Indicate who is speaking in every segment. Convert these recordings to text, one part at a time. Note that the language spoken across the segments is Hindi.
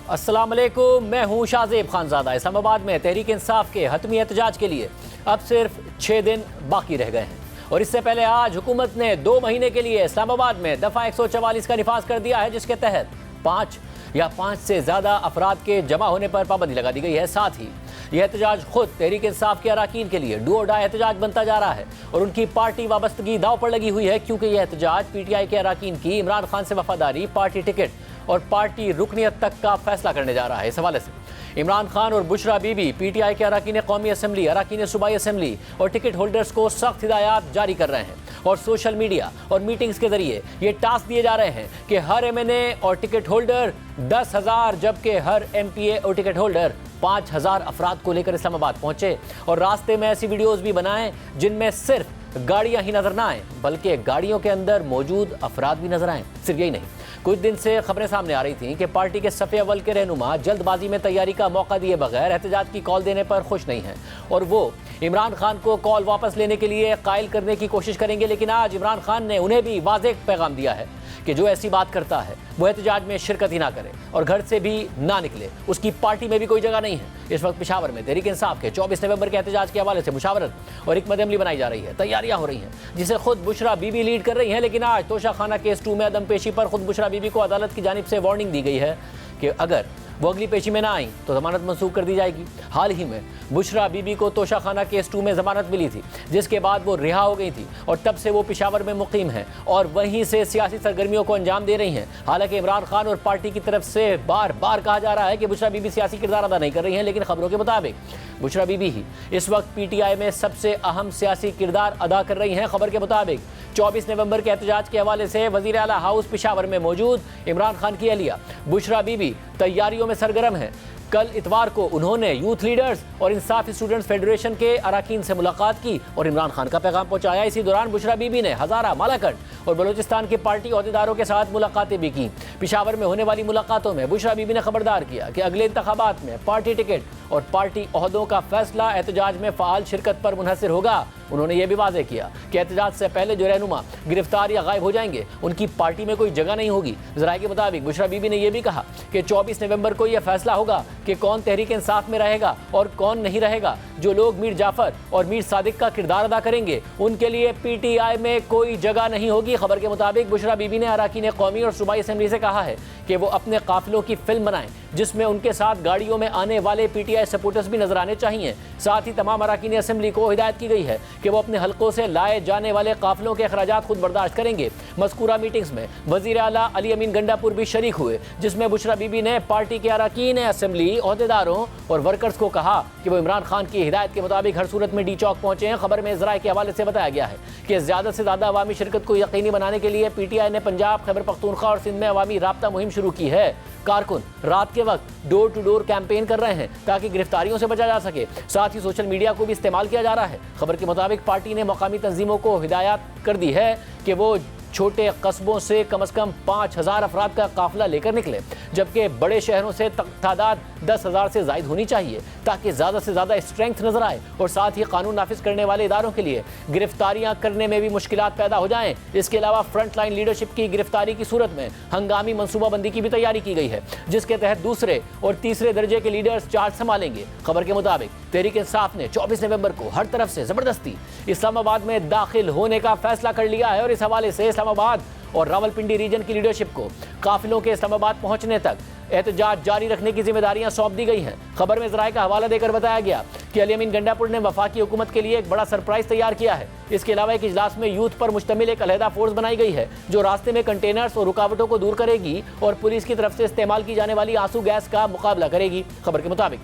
Speaker 1: अस्सलाम वालेकुम, मैं हूं शाहजेब खानजादा। इस्लामाबाद में तहरीक इंसाफ के हतमी एहतजाज के लिए अब सिर्फ 6 दिन बाकी रह गए हैं और इससे पहले आज हुकूमत ने 2 महीने के लिए इस्लामाबाद में दफ़ा 144 का निफाज कर दिया है, जिसके तहत 5 या 5 से ज़्यादा अफराद के जमा होने पर पाबंदी लगा दी गई है। साथ ही यह एहतजाज खुद तहरीक इंसाफ के अराकीन के लिए डू और डाई एहतजाज बनता जा रहा है और उनकी पार्टी वाबस्तगी दाव पर लगी हुई है, क्योंकि यह एहतजाज PTI के अराकीन की इमरान खान से वफादारी, पार्टी टिकट और पार्टी रुकनियत तक का फैसला करने जा रहा है। इस हवाले से इमरान खान और बुशरा बीबी PTI के अराकीन कौमी असम्बली, अराकीन सूबाई असम्बली और टिकट होल्डर्स को सख्त हिदायत जारी कर रहे हैं और सोशल मीडिया और मीटिंग्स के जरिए ये टास्क दिए जा रहे हैं कि हर MNA और टिकट होल्डर 10,000 जबकि हर MPA और टिकट होल्डर 5,000 अफराद को लेकर इस्लामाबाद पहुंचे और रास्ते में ऐसी वीडियोस भी बनाएं जिनमें सिर्फ गाड़ियां ही नजर ना आए बल्कि गाड़ियों के अंदर मौजूद अफराद भी नजर आए। सिर्फ यही नहीं, कुछ दिन से खबरें सामने आ रही थीं कि पार्टी के सफ़े अव्वल के रहनुमा जल्दबाजी में तैयारी का मौका दिए बगैर एहतजाज की कॉल देने पर खुश नहीं हैं और वो इमरान खान को कॉल वापस लेने के लिए कायल करने की कोशिश करेंगे। लेकिन आज इमरान खान ने उन्हें भी वाज़ेह पैगाम दिया है कि जो ऐसी बात करता है वो एहतजाज में शिरकत ही ना करे और घर से भी ना निकले, उसकी पार्टी में भी कोई जगह नहीं है। इस वक्त पेशावर में तहरीक इंसाफ के 24 नवंबर के एहतजाज के हवाले से मुशावरत और हिकमत अमली बनाई जा रही है, तैयारियां हो रही हैं, जिसे खुद बुशरा बीबी लीड कर रही हैं। लेकिन आज तोशा खाना केस 2 में अदम पेशी पर खुद बुशरा बीबी को अदालत की जानिब से वार्निंग दी गई है कि अगर वो अगली पेशी में ना आई तो जमानत मंसूख कर दी जाएगी। हाल ही में बुशरा बीबी को तोशा खाना केस 2 में जमानत मिली थी, जिसके बाद वो रिहा हो गई थी और तब से वो पेशावर में मुकीम हैं और वहीं से सियासी सरगर्मियों को अंजाम दे रही हैं। हालांकि इमरान खान और पार्टी की तरफ से बार बार कहा जा रहा है कि बुशरा बीबी सियासी किरदार अदा नहीं कर रही हैं, लेकिन खबरों के मुताबिक बुशरा बीबी ही इस वक्त PTI में सबसे अहम सियासी किरदार अदा कर रही हैं। खबर के मुताबिक 24 नवंबर के एहतजाज के हवाले से वज़ीर आला हाउस पेशावर में मौजूद इमरान खान की अहलिया बुशरा बीबी तैयारियों में सरगर्म है। कल इतवार को उन्होंने यूथ लीडर्स और इंसाफ स्टूडेंट्स फेडरेशन के अराकीन से मुलाकात की और इमरान खान का पैगाम पहुंचाया। इसी दौरान बुशरा बीबी ने हज़ारा, मालाकट और बलूचिस्तान के पार्टी अहदेदारों के साथ मुलाकातें भी की। पेशावर में होने वाली मुलाकातों में बुशरा बीबी ने खबरदार किया कि अगले इंतखाबात में पार्टी टिकट और पार्टी ओहदों का फैसला एहतजाज में फ़ाल शिरकत पर मुनहसर होगा। उन्होंने ये भी वाज़ेह किया कि एहतजाज से पहले जो रहनुमा गिरफ्तार या गायब हो जाएंगे उनकी पार्टी में कोई जगह नहीं होगी। ज़राए के मुताबिक बुशरा बीबी ने यह भी कहा कि 24 नवंबर को यह फैसला होगा कि कौन तहरीक इंसाफ में रहेगा और कौन नहीं रहेगा। जो लोग मीर जाफर और मीर सादिक का किरदार अदा करेंगे उनके लिए PTI में कोई जगह नहीं होगी। खबर के मुताबिक बुशरा बीबी ने अराकीन कौमी और सूबाई असम्बली से कहा है कि वो अपने काफिलों की फिल्म बनाएं जिसमें उनके साथ गाड़ियों में आने वाले PTI सपोर्टर्स भी नजर आने चाहिए। साथ ही तमाम अराकीन असम्बली को हिदायत की गई है कि वो अपने हलकों से लाए जाने वाले काफिलों के अखराजात खुद बर्दाश्त करेंगे। मज़कूरा मीटिंग्स में वज़ीर आला अली अमीन गंडापुर भी शरीक हुए, जिसमें बुशरा बीबी ने पार्टी के अराकीन असम्बली, अहदेदारों और वर्कर्स को कहा कि वो इमरान खान की हिदायत के मुताबिक हर सूरत में डी चौक पहुंचे हैं। खबर में ज़राए के हवाले से बताया गया है कि ज़्यादा से ज़्यादा अवामी शिरकत को यकीनी बनाने के लिए PTI ने पंजाब, खैबर पख्तूनख्वा और सिंध में अवामी राब्ता मुहिम शुरू की है। कारकुन रात के वक्त डोर टू डोर कैंपेन कर रहे हैं ताकि गिरफ्तारियों से बचा जा सके। साथ ही सोशल मीडिया को भी इस्तेमाल किया जा रहा है। खबर के मुताबिक पार्टी ने मकामी तंजीमों को हिदायत कर दी है कि वो छोटे कस्बों से कम 5,000 अफराद का काफिला लेकर निकले, जबकि बड़े शहरों से तादाद 10,000 से ज़ायद होनी चाहिए ताकि ज़्यादा से ज़्यादा स्ट्रेंथ नजर आए और साथ ही कानून नाफिज करने वाले इदारों के लिए गिरफ्तारियां करने में भी मुश्किलात पैदा हो जाएं। इसके अलावा फ्रंट लाइन लीडरशिप की गिरफ्तारी की सूरत में हंगामी मनसूबाबंदी की भी तैयारी की गई है, जिसके तहत दूसरे और तीसरे दर्जे के लीडर्स चार्ज संभालेंगे। खबर के मुताबिक तहरीक इंसाफ ने 24 नवंबर को हर तरफ से ज़बरदस्ती इस्लामाबाद में दाखिल होने का फैसला कर लिया है और इस हवाले से इस्लामाबाद और रावलपिंडी रीजन की लीडरशिप को काफिलों के इस्लामाबाद पहुंचने तक एहतजाज जारी रखने की जिम्मेदारियां सौंप दी गई हैं। खबर में ज़राए का हवाला देकर बताया गया कि अली अमीन गंडापुर ने वफाकी हुकूमत के लिए एक बड़ा सरप्राइज तैयार किया है। इसके अलावा एक इजलास में यूथ पर मुश्तमिल एक अलहदा फोर्स बनाई गई है जो रास्ते में कंटेनर्स और रुकावटों को दूर करेगी और पुलिस की तरफ से इस्तेमाल की जाने वाली आंसू गैस का मुकाबला करेगी। खबर के मुताबिक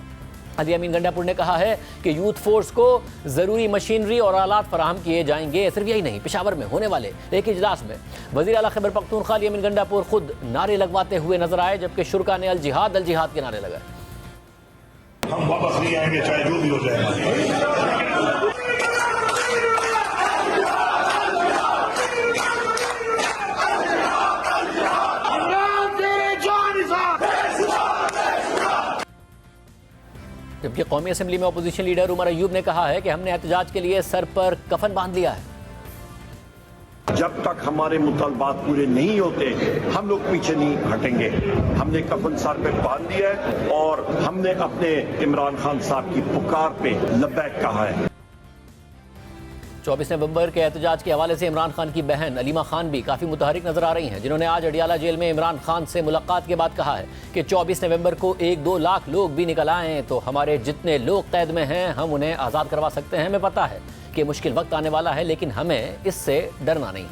Speaker 1: अली अमीन गंडापुर ने कहा है कि यूथ फोर्स को ज़रूरी मशीनरी और आलात फराहम किए जाएंगे। सिर्फ यही नहीं, पेशावर में होने वाले एक इजलास में वज़ीर आला खैबर पख्तूनख्वा अली अमीन गंडापुर खुद नारे लगवाते हुए नजर आए, जबकि शुरा ने अल जिहाद के नारे लगाए।
Speaker 2: हम वापस नहीं आएंगे चाहे जो भी हो जाए।
Speaker 1: जबकि कौमी असम्बली में अपोजिशन लीडर उमर अयूब ने कहा है कि हमने एहतजाज के लिए सर पर कफन बांध लिया है।
Speaker 3: जब तक हमारे मुतालबात पूरे नहीं होते हम लोग पीछे नहीं हटेंगे। हमने कफन सर पे बांध दिया है और हमने अपने इमरान खान साहब की पुकार पे लब्बैक कहा है।
Speaker 1: 24 नवंबर के एहतजाज के हवाले से इमरान खान की बहन अलीमा खान भी काफ़ी मुतहरिक नजर आ रही हैं, जिन्होंने आज अडियाला जेल में इमरान खान से मुलाकात के बाद कहा है कि 24 नवंबर को 1-2 लाख लोग भी निकल आएँ तो हमारे जितने लोग कैद में हैं हम उन्हें आज़ाद करवा सकते हैं। हमें पता है कि मुश्किल वक्त आने वाला है, लेकिन हमें इससे डरना नहीं।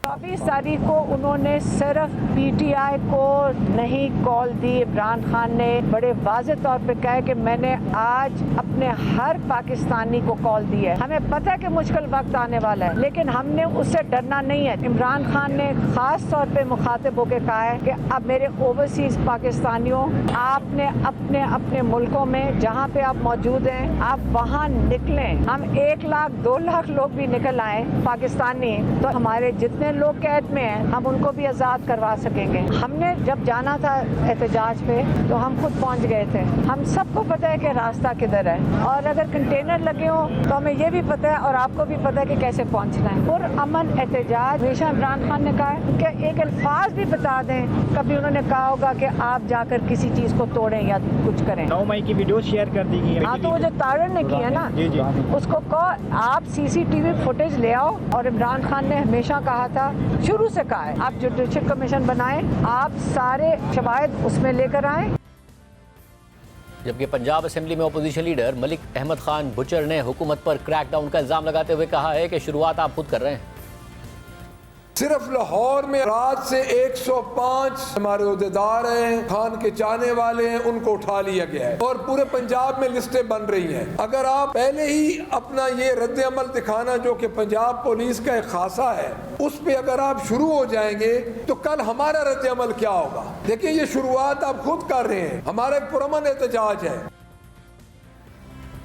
Speaker 4: 24 तारीख को उन्होंने सिर्फ पीटीआई को नहीं कॉल दी। इमरान खान ने बड़े वाज़ेह तौर पे कहा कि मैंने आज अपने हर पाकिस्तानी को कॉल दी है। हमें पता है कि मुश्किल वक्त आने वाला है, लेकिन हमने उससे डरना नहीं है। इमरान खान ने खास तौर पे मुखातिब होकर कहा है कि अब मेरे ओवरसीज पाकिस्तानियों, आपने अपने अपने मुल्कों में जहाँ पे आप मौजूद हैं आप वहाँ निकलें। हम 1 लाख 2 लाख लोग भी निकल आए पाकिस्तानी तो हमारे जितने लोग कैद में हैं हम उनको भी आज़ाद करवा सकेंगे। हमने जब जाना था एहतजाज पे तो हम खुद पहुंच गए थे। हम सबको पता है कि रास्ता किधर है और अगर कंटेनर लगे हो तो हमें ये भी पता है और आपको भी पता है कि कैसे पहुंचना है। और अमन एहतजाज हमेशा इमरान खान ने कहा है कि एक अल्फाज भी बता दें, कभी उन्होंने कहा होगा कि आप जाकर किसी चीज़ को तोड़ें या कुछ करें।
Speaker 5: 9 मई की वीडियो शेयर कर दी गई।
Speaker 4: हाँ, तो वो जो तारण ने की है ना, उसको कहो आप CCTV फुटेज ले आओ। और इमरान खान ने हमेशा कहा था, शुरू से कहा है, आप जुडिशल कमीशन बनाएं, आप सारे शवाहिद उसमें लेकर आएं।
Speaker 1: जबकि पंजाब असेंबली में अपोजिशन लीडर मलिक अहमद खान बुचर ने हुकूमत पर क्रैकडाउन का इल्जाम लगाते हुए कहा है कि शुरुआत आप खुद कर रहे हैं।
Speaker 6: सिर्फ लाहौर में रात से 105 हमारे ओहदेदार हैं, खान के चाहने वाले हैं, उनको उठा लिया गया है और पूरे पंजाब में लिस्टें बन रही हैं। अगर आप पहले ही अपना ये रद्द अमल दिखाना जो कि पंजाब पुलिस का एक खासा है उस पे अगर आप शुरू हो जाएंगे तो कल हमारा रद्द अमल क्या होगा। देखिए ये शुरुआत आप खुद कर रहे हैं, हमारा एक पुरअमन एहतजाज है।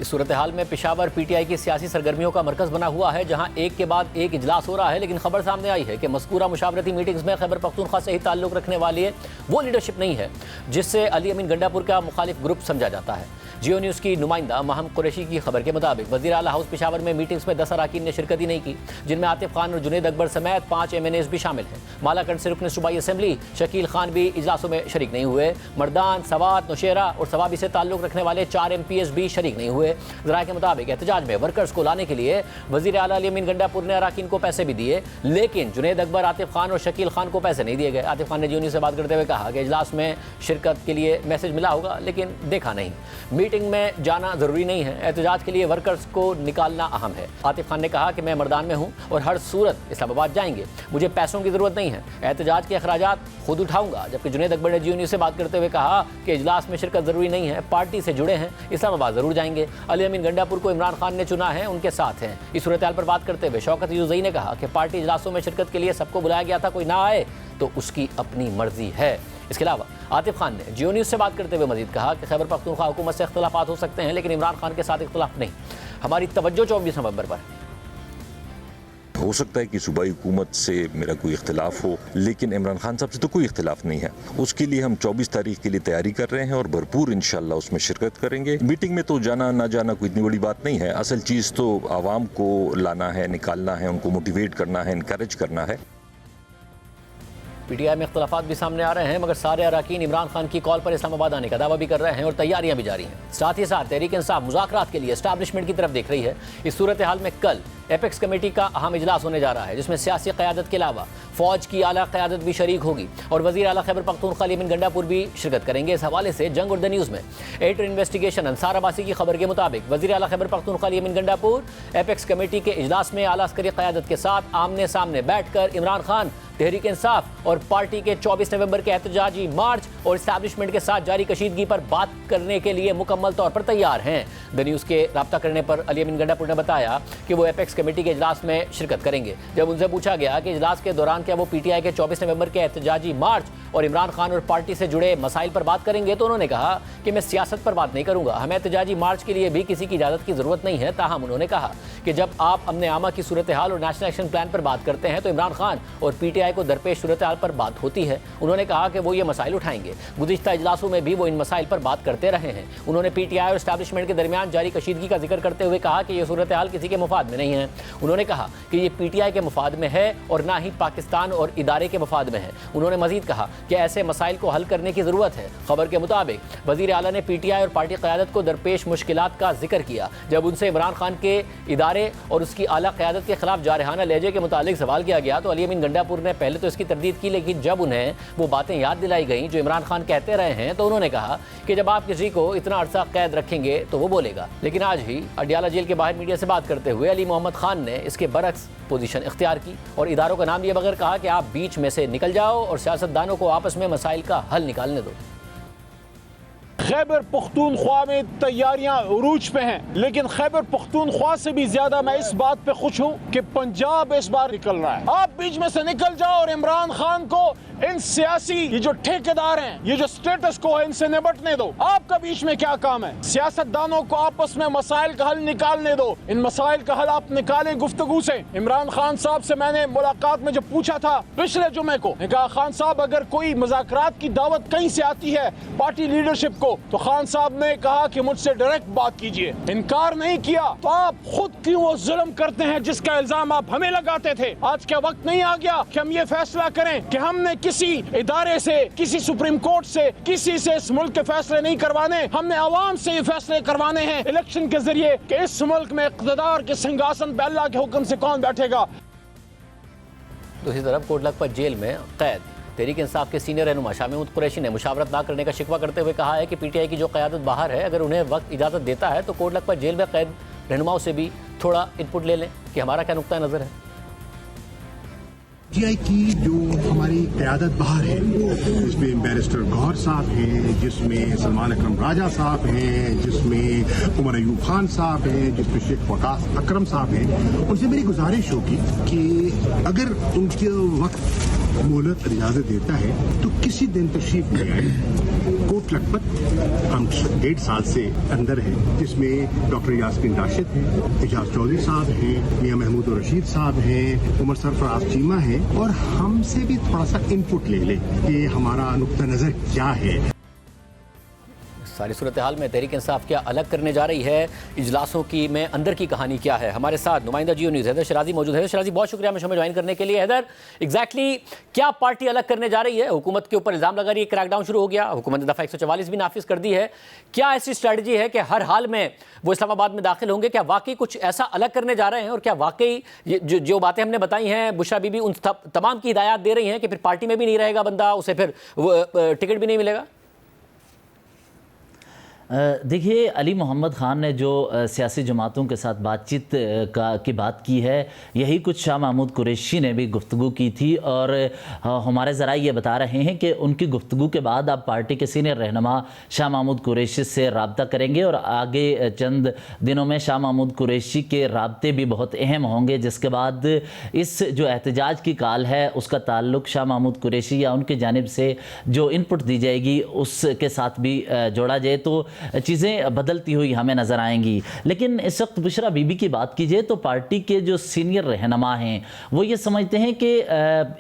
Speaker 1: इस सूरत हाल में पेशावर PTI की सियासी सरगर्मियों का मरकज़ बना हुआ है, जहां एक के बाद एक इजलास हो रहा है, लेकिन खबर सामने आई है कि मज़कूरा मुशावरती मीटिंग्स में खैबर पख्तूनख्वा से ही ताल्लुक़ रखने वाली है वो लीडरशिप नहीं है जिससे अली अमीन गंडापुर का मुखालिफ ग्रुप समझा जाता है। जियो न्यूज़ की नुमाइंदा महम कुरैशी की खबर के मुताबिक वज़ीर आला हाउस पेशावर में मीटिंग्स में 10 अरकान ने शिरकत ही नहीं की, जिनमें आतिफ खान और जुनेद अकबर समेत 5 MNAs भी शामिल हैं। मालाकंड से रुकन सूबाई असम्बली शकील खान भी इजलासों में शरीक नहीं हुए। मर्दान, सवात, नौशेरा और सवाबी से ताल्लुक़ रखने वाले 4 MPs भी शरीक नहीं हुए। ज़राए के मुताबिक एहतजाज में वर्कर्स को लाने के लिए वज़ीर आला अली अमीन गंडापुर ने अरकान को पैसे भी दिए, लेकिन जुनेद अकबर, आतिफ खान और शकील खान को पैसे नहीं दिए गए। आतिफ खान ने जियो न्यूज़ से बात करते हुए कहा कि इजलास में शिरकत के लिए मैसेज मिला होगा लेकिन देखा नहीं। मीटिंग में जाना ज़रूरी नहीं है, एहतजाज के लिए वर्कर्स को निकालना अहम है। आतिफ खान ने कहा कि मैं मर्दान में हूँ और हर सूरत इस्लामाबाद जाएंगे, मुझे पैसों की ज़रूरत नहीं है, एहतजाज के अखराजात खुद उठाऊंगा। जबकि जुनेद अकबर ने जियो न्यूज़ से बात करते हुए कहा कि इजलास में शिरकत ज़रूरी नहीं है, पार्टी से जुड़े हैं, इस्लामाबाद ज़रूर जाएंगे। अली अमीन गंडापुर को इमरान खान ने चुना है, उनके साथ हैं। इस सूरत हाल पर बात करते हुए शौकत यूसुफ़ज़ई ने कहा कि पार्टी इजलासों में शिरकत के लिए सबको बुलाया गया था, कोई ना आए तो उसकी अपनी मर्जी है। इसके अलावा आतिफ खान ने जियो न्यूज़ से बात करते हुए मजीद कहा कि खैबर पख्तूनख्वा हुकूमत से इख्तिलाफात हो सकते हैं लेकिन इमरान खान के साथ इख्तिलाफ नहीं। हमारी तवज्जो 24 नवंबर पर है।
Speaker 7: हो सकता है कि सूबाई हुकूमत से मेरा कोई इख्तिलाफ हो, लेकिन इमरान खान साहब से तो कोई इख्तिलाफ नहीं है। उसके लिए हम 24 तारीख के लिए तैयारी कर रहे हैं और भरपूर इंशाल्लाह उसमें शिरकत करेंगे। मीटिंग में तो जाना ना जाना कोई इतनी बड़ी बात नहीं है, असल चीज़ तो आवाम को लाना है, निकालना है, उनको मोटिवेट करना है, इनकरेज करना है।
Speaker 1: PTI में इख्तिलाफात भी सामने आ रहे हैं, मगर सारे अरकान इमरान खान की कॉल पर इस्लामाबाद आने का दावा भी कर रहे हैं और तैयारियां भी जारी हैं। साथ ही साथ तहरीक इंसाफ मुज़ाकरात के लिए एस्टैब्लिशमेंट की तरफ देख रही है। इस सूरत हाल में कल एपेक्स कमेटी का अहम इजलास होने जा रहा है, जिसमें सियासी क़यादत के अलावा फ़ौज की आला क़यादत भी शरीक होगी और वज़ीर आला खैबर पख्तूनख्वा अली अमीन गंडापुर भी शिरकत करेंगे। इस हवाले से जंग और द न्यूज़ में एटर इन्वेस्टिगेशन अंसार अब्बासी की खबर के मुताबिक वज़ीर आला खैबर पख्तूनख्वा अली अमीन गंडापुर एपेक्स कमेटी के इजलास में आला अस्करी क़यादत के साथ आमने सामने बैठकर इमरान खान, तहरीक इंसाफ और पार्टी के 24 नवंबर के एहतजाजी मार्च और इस्टेब्लिशमेंट के साथ जारी कशीदगी पर बात करने के लिए मुकम्मल तौर पर तैयार हैं। द न्यूज़ के राब्ता करने पर अली अमीन गंडापुर ने बताया कि वो एपेक्स कमेटी के इजलास में शिरकत करेंगे। जब उनसे पूछा गया कि इजलास के दौरान क्या वो PTI के 24 नवंबर के एहतजाजी मार्च और इमरान खान और पार्टी से जुड़े मसाइल पर बात करेंगे, तो उन्होंने कहा कि मैं सियासत पर बात नहीं करूंगा, हमें एहतजाजी मार्च के लिए भी किसी की इजाज़त की ज़रूरत नहीं है। ताहम उन्होंने कहा कि जब आप अमन आमा की सूरत हाल और नेशनल एक्शन प्लान पर बात करते हैं तो इमरान खान और PTI PTI को दरपेश सूरत हाल पर बात होती है। उन्होंने कहा कि वो ये मसाइल उठाएंगे। गुज़िश्ता इजलासों में भी वो इन मसाइल पर बात करते रहे हैं। उन्होंने PTI और एस्टैब्लिशमेंट के दरमियान जारी कशीदगी का जिक्र करते हुए कहा कि ये सूरत हाल किसी के मुफाद में नहीं है। उन्होंने कहा कि ये PTI के मुफाद में है और ना ही पाकिस्तान और इदारे के मुफाद में है। उन्होंने मजीद कहा कि ऐसे मसाइल को हल करने की ज़रूरत है। खबर के मुताबिक वज़ीर आला ने PTI और पार्टी क़यादत को दरपेश मुश्किलात का जिक्र किया। जब उनसे इमरान खान के इदारे और उसकी आला क़यादत के खिलाफ जारहाना लहजे के मुतालिक सवाल किया गया तो अली अमीन गंडापुर ने पहले तो इसकी तरदीद की, लेकिन जब उन्हें वो बातें याद दिलाई गई जो इमरान खान कहते रहे हैं तो उन्होंने कहा कि जब आप किसी को इतना अरसा कैद रखेंगे तो वो बोलेगा। लेकिन आज ही अडियाला जेल के बाहर मीडिया से बात करते हुए अली मोहम्मद खान ने इसके बरक्स पोजीशन इख्तियार की और इदारों का नाम लिए बगैर कहा कि आप बीच में से निकल जाओ और सियासतदानों को आपस में मसाइल का हल निकालने दो।
Speaker 8: खैबर पख्तूनख्वा में तैयारियां उरूज पे हैं, लेकिन खैबर पख्तूनख्वा से भी ज्यादा मैं इस बात पे खुश हूं कि पंजाब इस बार निकल रहा है। आप बीच में से निकल जाओ और इमरान खान को इन सियासी ये जो ठेकेदार हैं, ये जो स्टेटस को है, इनसे निपटने दो। आपका बीच में क्या काम है? सियासतदानों को आपस में मसाइल का हल निकालने दो। इन मसाइल का हल आप निकालें गुफ्तगू से। इमरान खान साहब से मैंने मुलाकात में जब पूछा था पिछले जुमे को, कहा खान साहब अगर कोई मुज़ाकरात की दावत कहीं से आती है पार्टी लीडरशिप को तो खान साहब ने कहा कि मुझसे डायरेक्ट बात कीजिए। इनकार नहीं किया। तो आप खुद क्यों वो जुल्म करते हैं जिसका इल्जाम आप हमें लगाते थे? आज क्या वक्त नहीं आ गया कि हम ये फैसला करें कि हमने किसी इदारे से, किसी सुप्रीम कोर्ट से, किसी से इस मुल्क के फैसले नहीं करवाने, हमने आवाम से ये फैसले करवाने हैं इलेक्शन के जरिए कि इस मुल्क में इक़्तिदार के सिंहासन पे अल्लाह के हुक्म से कौन बैठेगा।
Speaker 1: दूसरी तरफ कोट लखपत जेल में कैद तहरीक इंसाफ के सीनियर रहनुमा शाह महमूद कुरैशी ने मुशावरत ना करने का शिकवा करते हुए कहा है कि PTI की जो क़यादत बाहर है, अगर उन्हें वक्त इजाज़त देता है तो कोट लखपत जेल में कैद रहनुमाओं से भी थोड़ा इनपुट ले लें कि हमारा क्या नुक्ता नज़र है।
Speaker 9: PTI की जो हमारी क़यादत बाहर है, जिसमें बैरिस्टर गौहर साहब हैं, जिसमें सलमान अकरम राजा साहब हैं, जिसमें उमर अयूब खान साहब हैं, जिसमें शेख वकास अकरम साहब हैं, उनसे मेरी गुजारिश होगी कि अगर उनके वक्त मोहलत इजाज़त देता है तो किसी दिन तशरीफ ले आए। कोट लखपत हम 1.5 साल से अंदर है, जिसमें डॉक्टर यास्मीन राशिद हैं, एजाज चौधरी साहब हैं, मियां महमूद रशीद साहब हैं, उमर सरफराज चीमा हैं, और हमसे भी थोड़ा सा इनपुट ले लें कि हमारा नुक्ता नज़र क्या है।
Speaker 1: सारी सूरत हाल में तहरीक इंसाफ क्या अलग करने जा रही है, इजलासों की में अंदर की कहानी क्या है। हमारे साथ नुमाइंदा जियो न्यूज़ हैदर शराजी मौजूद है। शराजी बहुत शुक्रिया हमें ज्वाइन करने के लिए। हैदर, एग्जैक्टली क्या पार्टी अलग करने जा रही है? हुकूमत के ऊपर इल्ज़ाम लगा रही है क्रैकडाउन शुरू हो गया, हुकूमत ने दफ़ा 144 भी नाफिज कर दी है। क्या ऐसी स्ट्रैटेजी है कि हर हाल में वो इस्लामाबाद में दाखिल होंगे? क्या वाकई कुछ ऐसा अलग करने जा रहे हैं और क्या वाकई जो बातें हमने बताई हैं बुशरा बीबी उन तमाम की हिदायत दे रही हैं कि फिर पार्टी में भी नहीं रहेगा बंदा, उसे फिर टिकट भी नहीं मिलेगा?
Speaker 10: देखिए, अली मोहम्मद ख़ान ने जो सियासी जमातों के साथ बातचीत की बात की है, यही कुछ शाह महमूद कुरैशी ने भी गुफ्तगू की थी और हमारे ज़रा ये बता रहे हैं कि उनकी गुफ्तगू के बाद अब पार्टी के सीनियर रहनुमा शाह महमूद कुरैशी से रब्ता करेंगे और आगे चंद दिनों में शाह महमूद कुरैशी के रब्ते भी बहुत अहम होंगे, जिसके बाद इस जो एहतजाज की काल है उसका ताल्लुक शाह महमूद कुरैशी या उनकी जानिब से जो इनपुट दी जाएगी उसके साथ भी जोड़ा जाए तो चीज़ें बदलती हुई हमें नज़र आएंगी। लेकिन इस वक्त बुशरा बीबी की बात कीजिए तो पार्टी के जो सीनियर रहनुमा हैं वो ये समझते हैं कि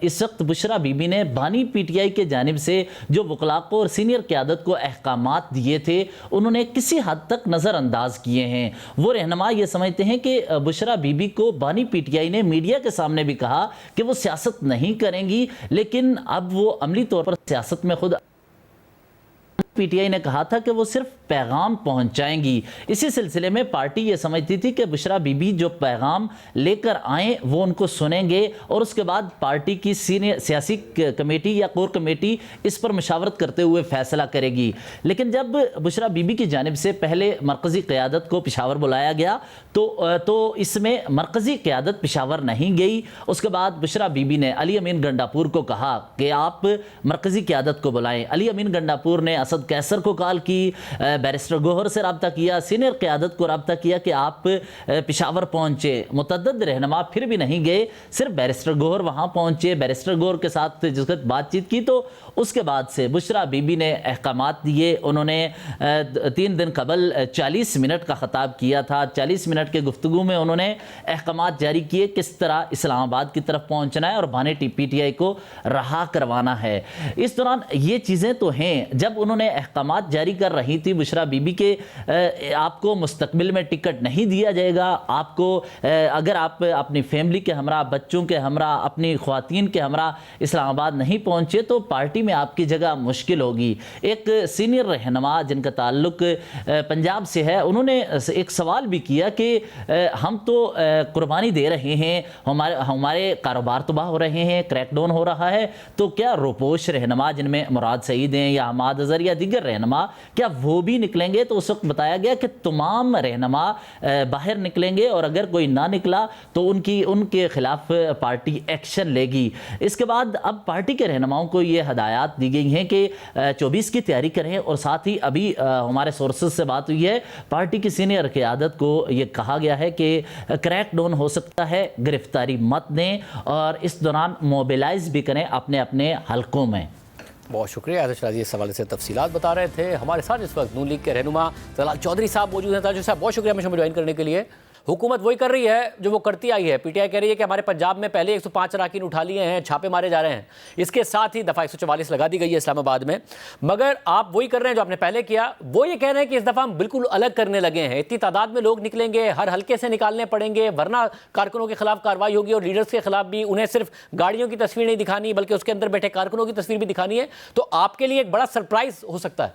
Speaker 10: इस वक्त बुशरा बीबी ने बानी PTI के जानिब से जो वकला को और सीनियर क़यादत को अहकामात दिए थे उन्होंने किसी हद तक नज़रअंदाज किए हैं। वो रहनुमा ये समझते हैं कि बुशरा बीबी को बानी PTI ने मीडिया के सामने भी कहा कि वो सियासत नहीं करेंगी, लेकिन अब वो अमली तौर पर सियासत में खुद PTI ने कहा था कि वो सिर्फ पैगाम पहुंचाएंगी। इसी सिलसिले में पार्टी ये समझती थी कि बुशरा बीबी जो पैगाम लेकर आए वो उनको सुनेंगे और उसके बाद पार्टी की सीनियर सियासी कमेटी या कोर कमेटी इस पर मशावरत करते हुए फैसला करेगी। लेकिन जब बुशरा बीबी की जानिब से पहले मरकज़ी क़यादत को पेशावर बुलाया गया तो इसमें मरकज़ी क़यादत पेशावर नहीं गई। उसके बाद बुशरा बीबी ने अली अमीन गंडापुर को कहा कि आप मरकज़ी क़यादत को बुलाएं। अली अमीन गंडापुर ने असद कैसर को कॉल की, बैरिस्टर गोहर से रब्ता किया, सीनियर क़यादत को रब्ता किया कि आप पेशावर पहुँचे। मुतअद्दिद रहनुमा फिर भी नहीं गए, सिर्फ बैरिस्टर गोहर वहाँ पहुँचे। बैरिस्टर गोहर के साथ जिस वक्त बातचीत की तो उसके बाद से बुशरा बीबी ने अहकामात दिए। उन्होंने 3 दिन कबल 40 मिनट का ख़ताब किया था। 40 मिनट के गुफ्तगू में उन्होंने अहकामात जारी किए किस तरह इस्लामाबाद की तरफ पहुँचना है और बानी PTI को रहा करवाना है। इस दौरान ये चीज़ें तो हैं, जब उन्होंने अहकामात जारी कर रही थी बुशरा बीबी के आपको मुस्तकबिल में टिकट नहीं दिया जाएगा, आपको अगर आप अपनी फैमिली के हमरा, बच्चों के हमरा, अपनी ख्वातीन के हमरा इस्लामाबाद नहीं पहुँचे तो पार्टी में आपकी जगह मुश्किल होगी। एक सीनियर रहनुमा जिनका ताल्लुक पंजाब से है, उन्होंने एक सवाल भी किया कि हम तो कुर्बानी दे रहे हैं, हमारे कारोबार तबाह हो रहे हैं, क्रैकडाउन हो रहा है, तो क्या रोपोश रहनुमा जिनमें मुराद सईद हैं या हमाद अजहर या दीगर रहनुमा क्या वो भी निकलेंगे? तो उस वक्त बताया गया कि तमाम रहनुमा बाहर निकलेंगे और अगर कोई ना निकला तो उनके खिलाफ पार्टी एक्शन लेगी। इसके बाद अब पार्टी के रहनुमाओं को ये हदायत दी गई हैं कि 24 की तैयारी करें और साथ ही अभी हमारे सोर्सेज से बात हुई है, पार्टी की सीनियर क़यादत को ये कहा गया है कि क्रैकडाउन हो सकता है, गिरफ्तारी मत दें और इस दौरान मोबिलाइज भी करें अपने अपने हलकों में।
Speaker 1: बहुत शुक्रिया आतिश राजी, इस हवाले से तफसीलात बता रहे थे। हमारे साथ इस वक्त नून लीग के रहनुमा जलाल चौधरी साहब मौजूद हैं। ताजुल साहब बहुत शुक्रिया हमें ज्वाइन करने के लिए। हुकूमत वही कर रही है जो वो करती आई है। PTI कह रही है कि हमारे पंजाब में पहले 105 अराकीन उठा लिए हैं, छापे मारे जा रहे हैं, इसके साथ ही दफ़ा 144 लगा दी गई है इस्लामाबाद में। मगर आप वही कर रहे हैं जो आपने पहले किया। वो ये कह रहे हैं कि इस दफ़ा हम बिल्कुल अलग करने लगे हैं, इतनी तादाद में लोग निकलेंगे, हर हल्के से निकालने पड़ेंगे, वरना कारकुनों के खिलाफ कार्रवाई होगी और लीडर्स के खिलाफ भी। उन्हें सिर्फ गाड़ियों की तस्वीर नहीं दिखानी बल्कि उसके अंदर बैठे कारकुनों की तस्वीर भी दिखानी है। तो आपके लिए एक बड़ा सरप्राइज हो सकता है।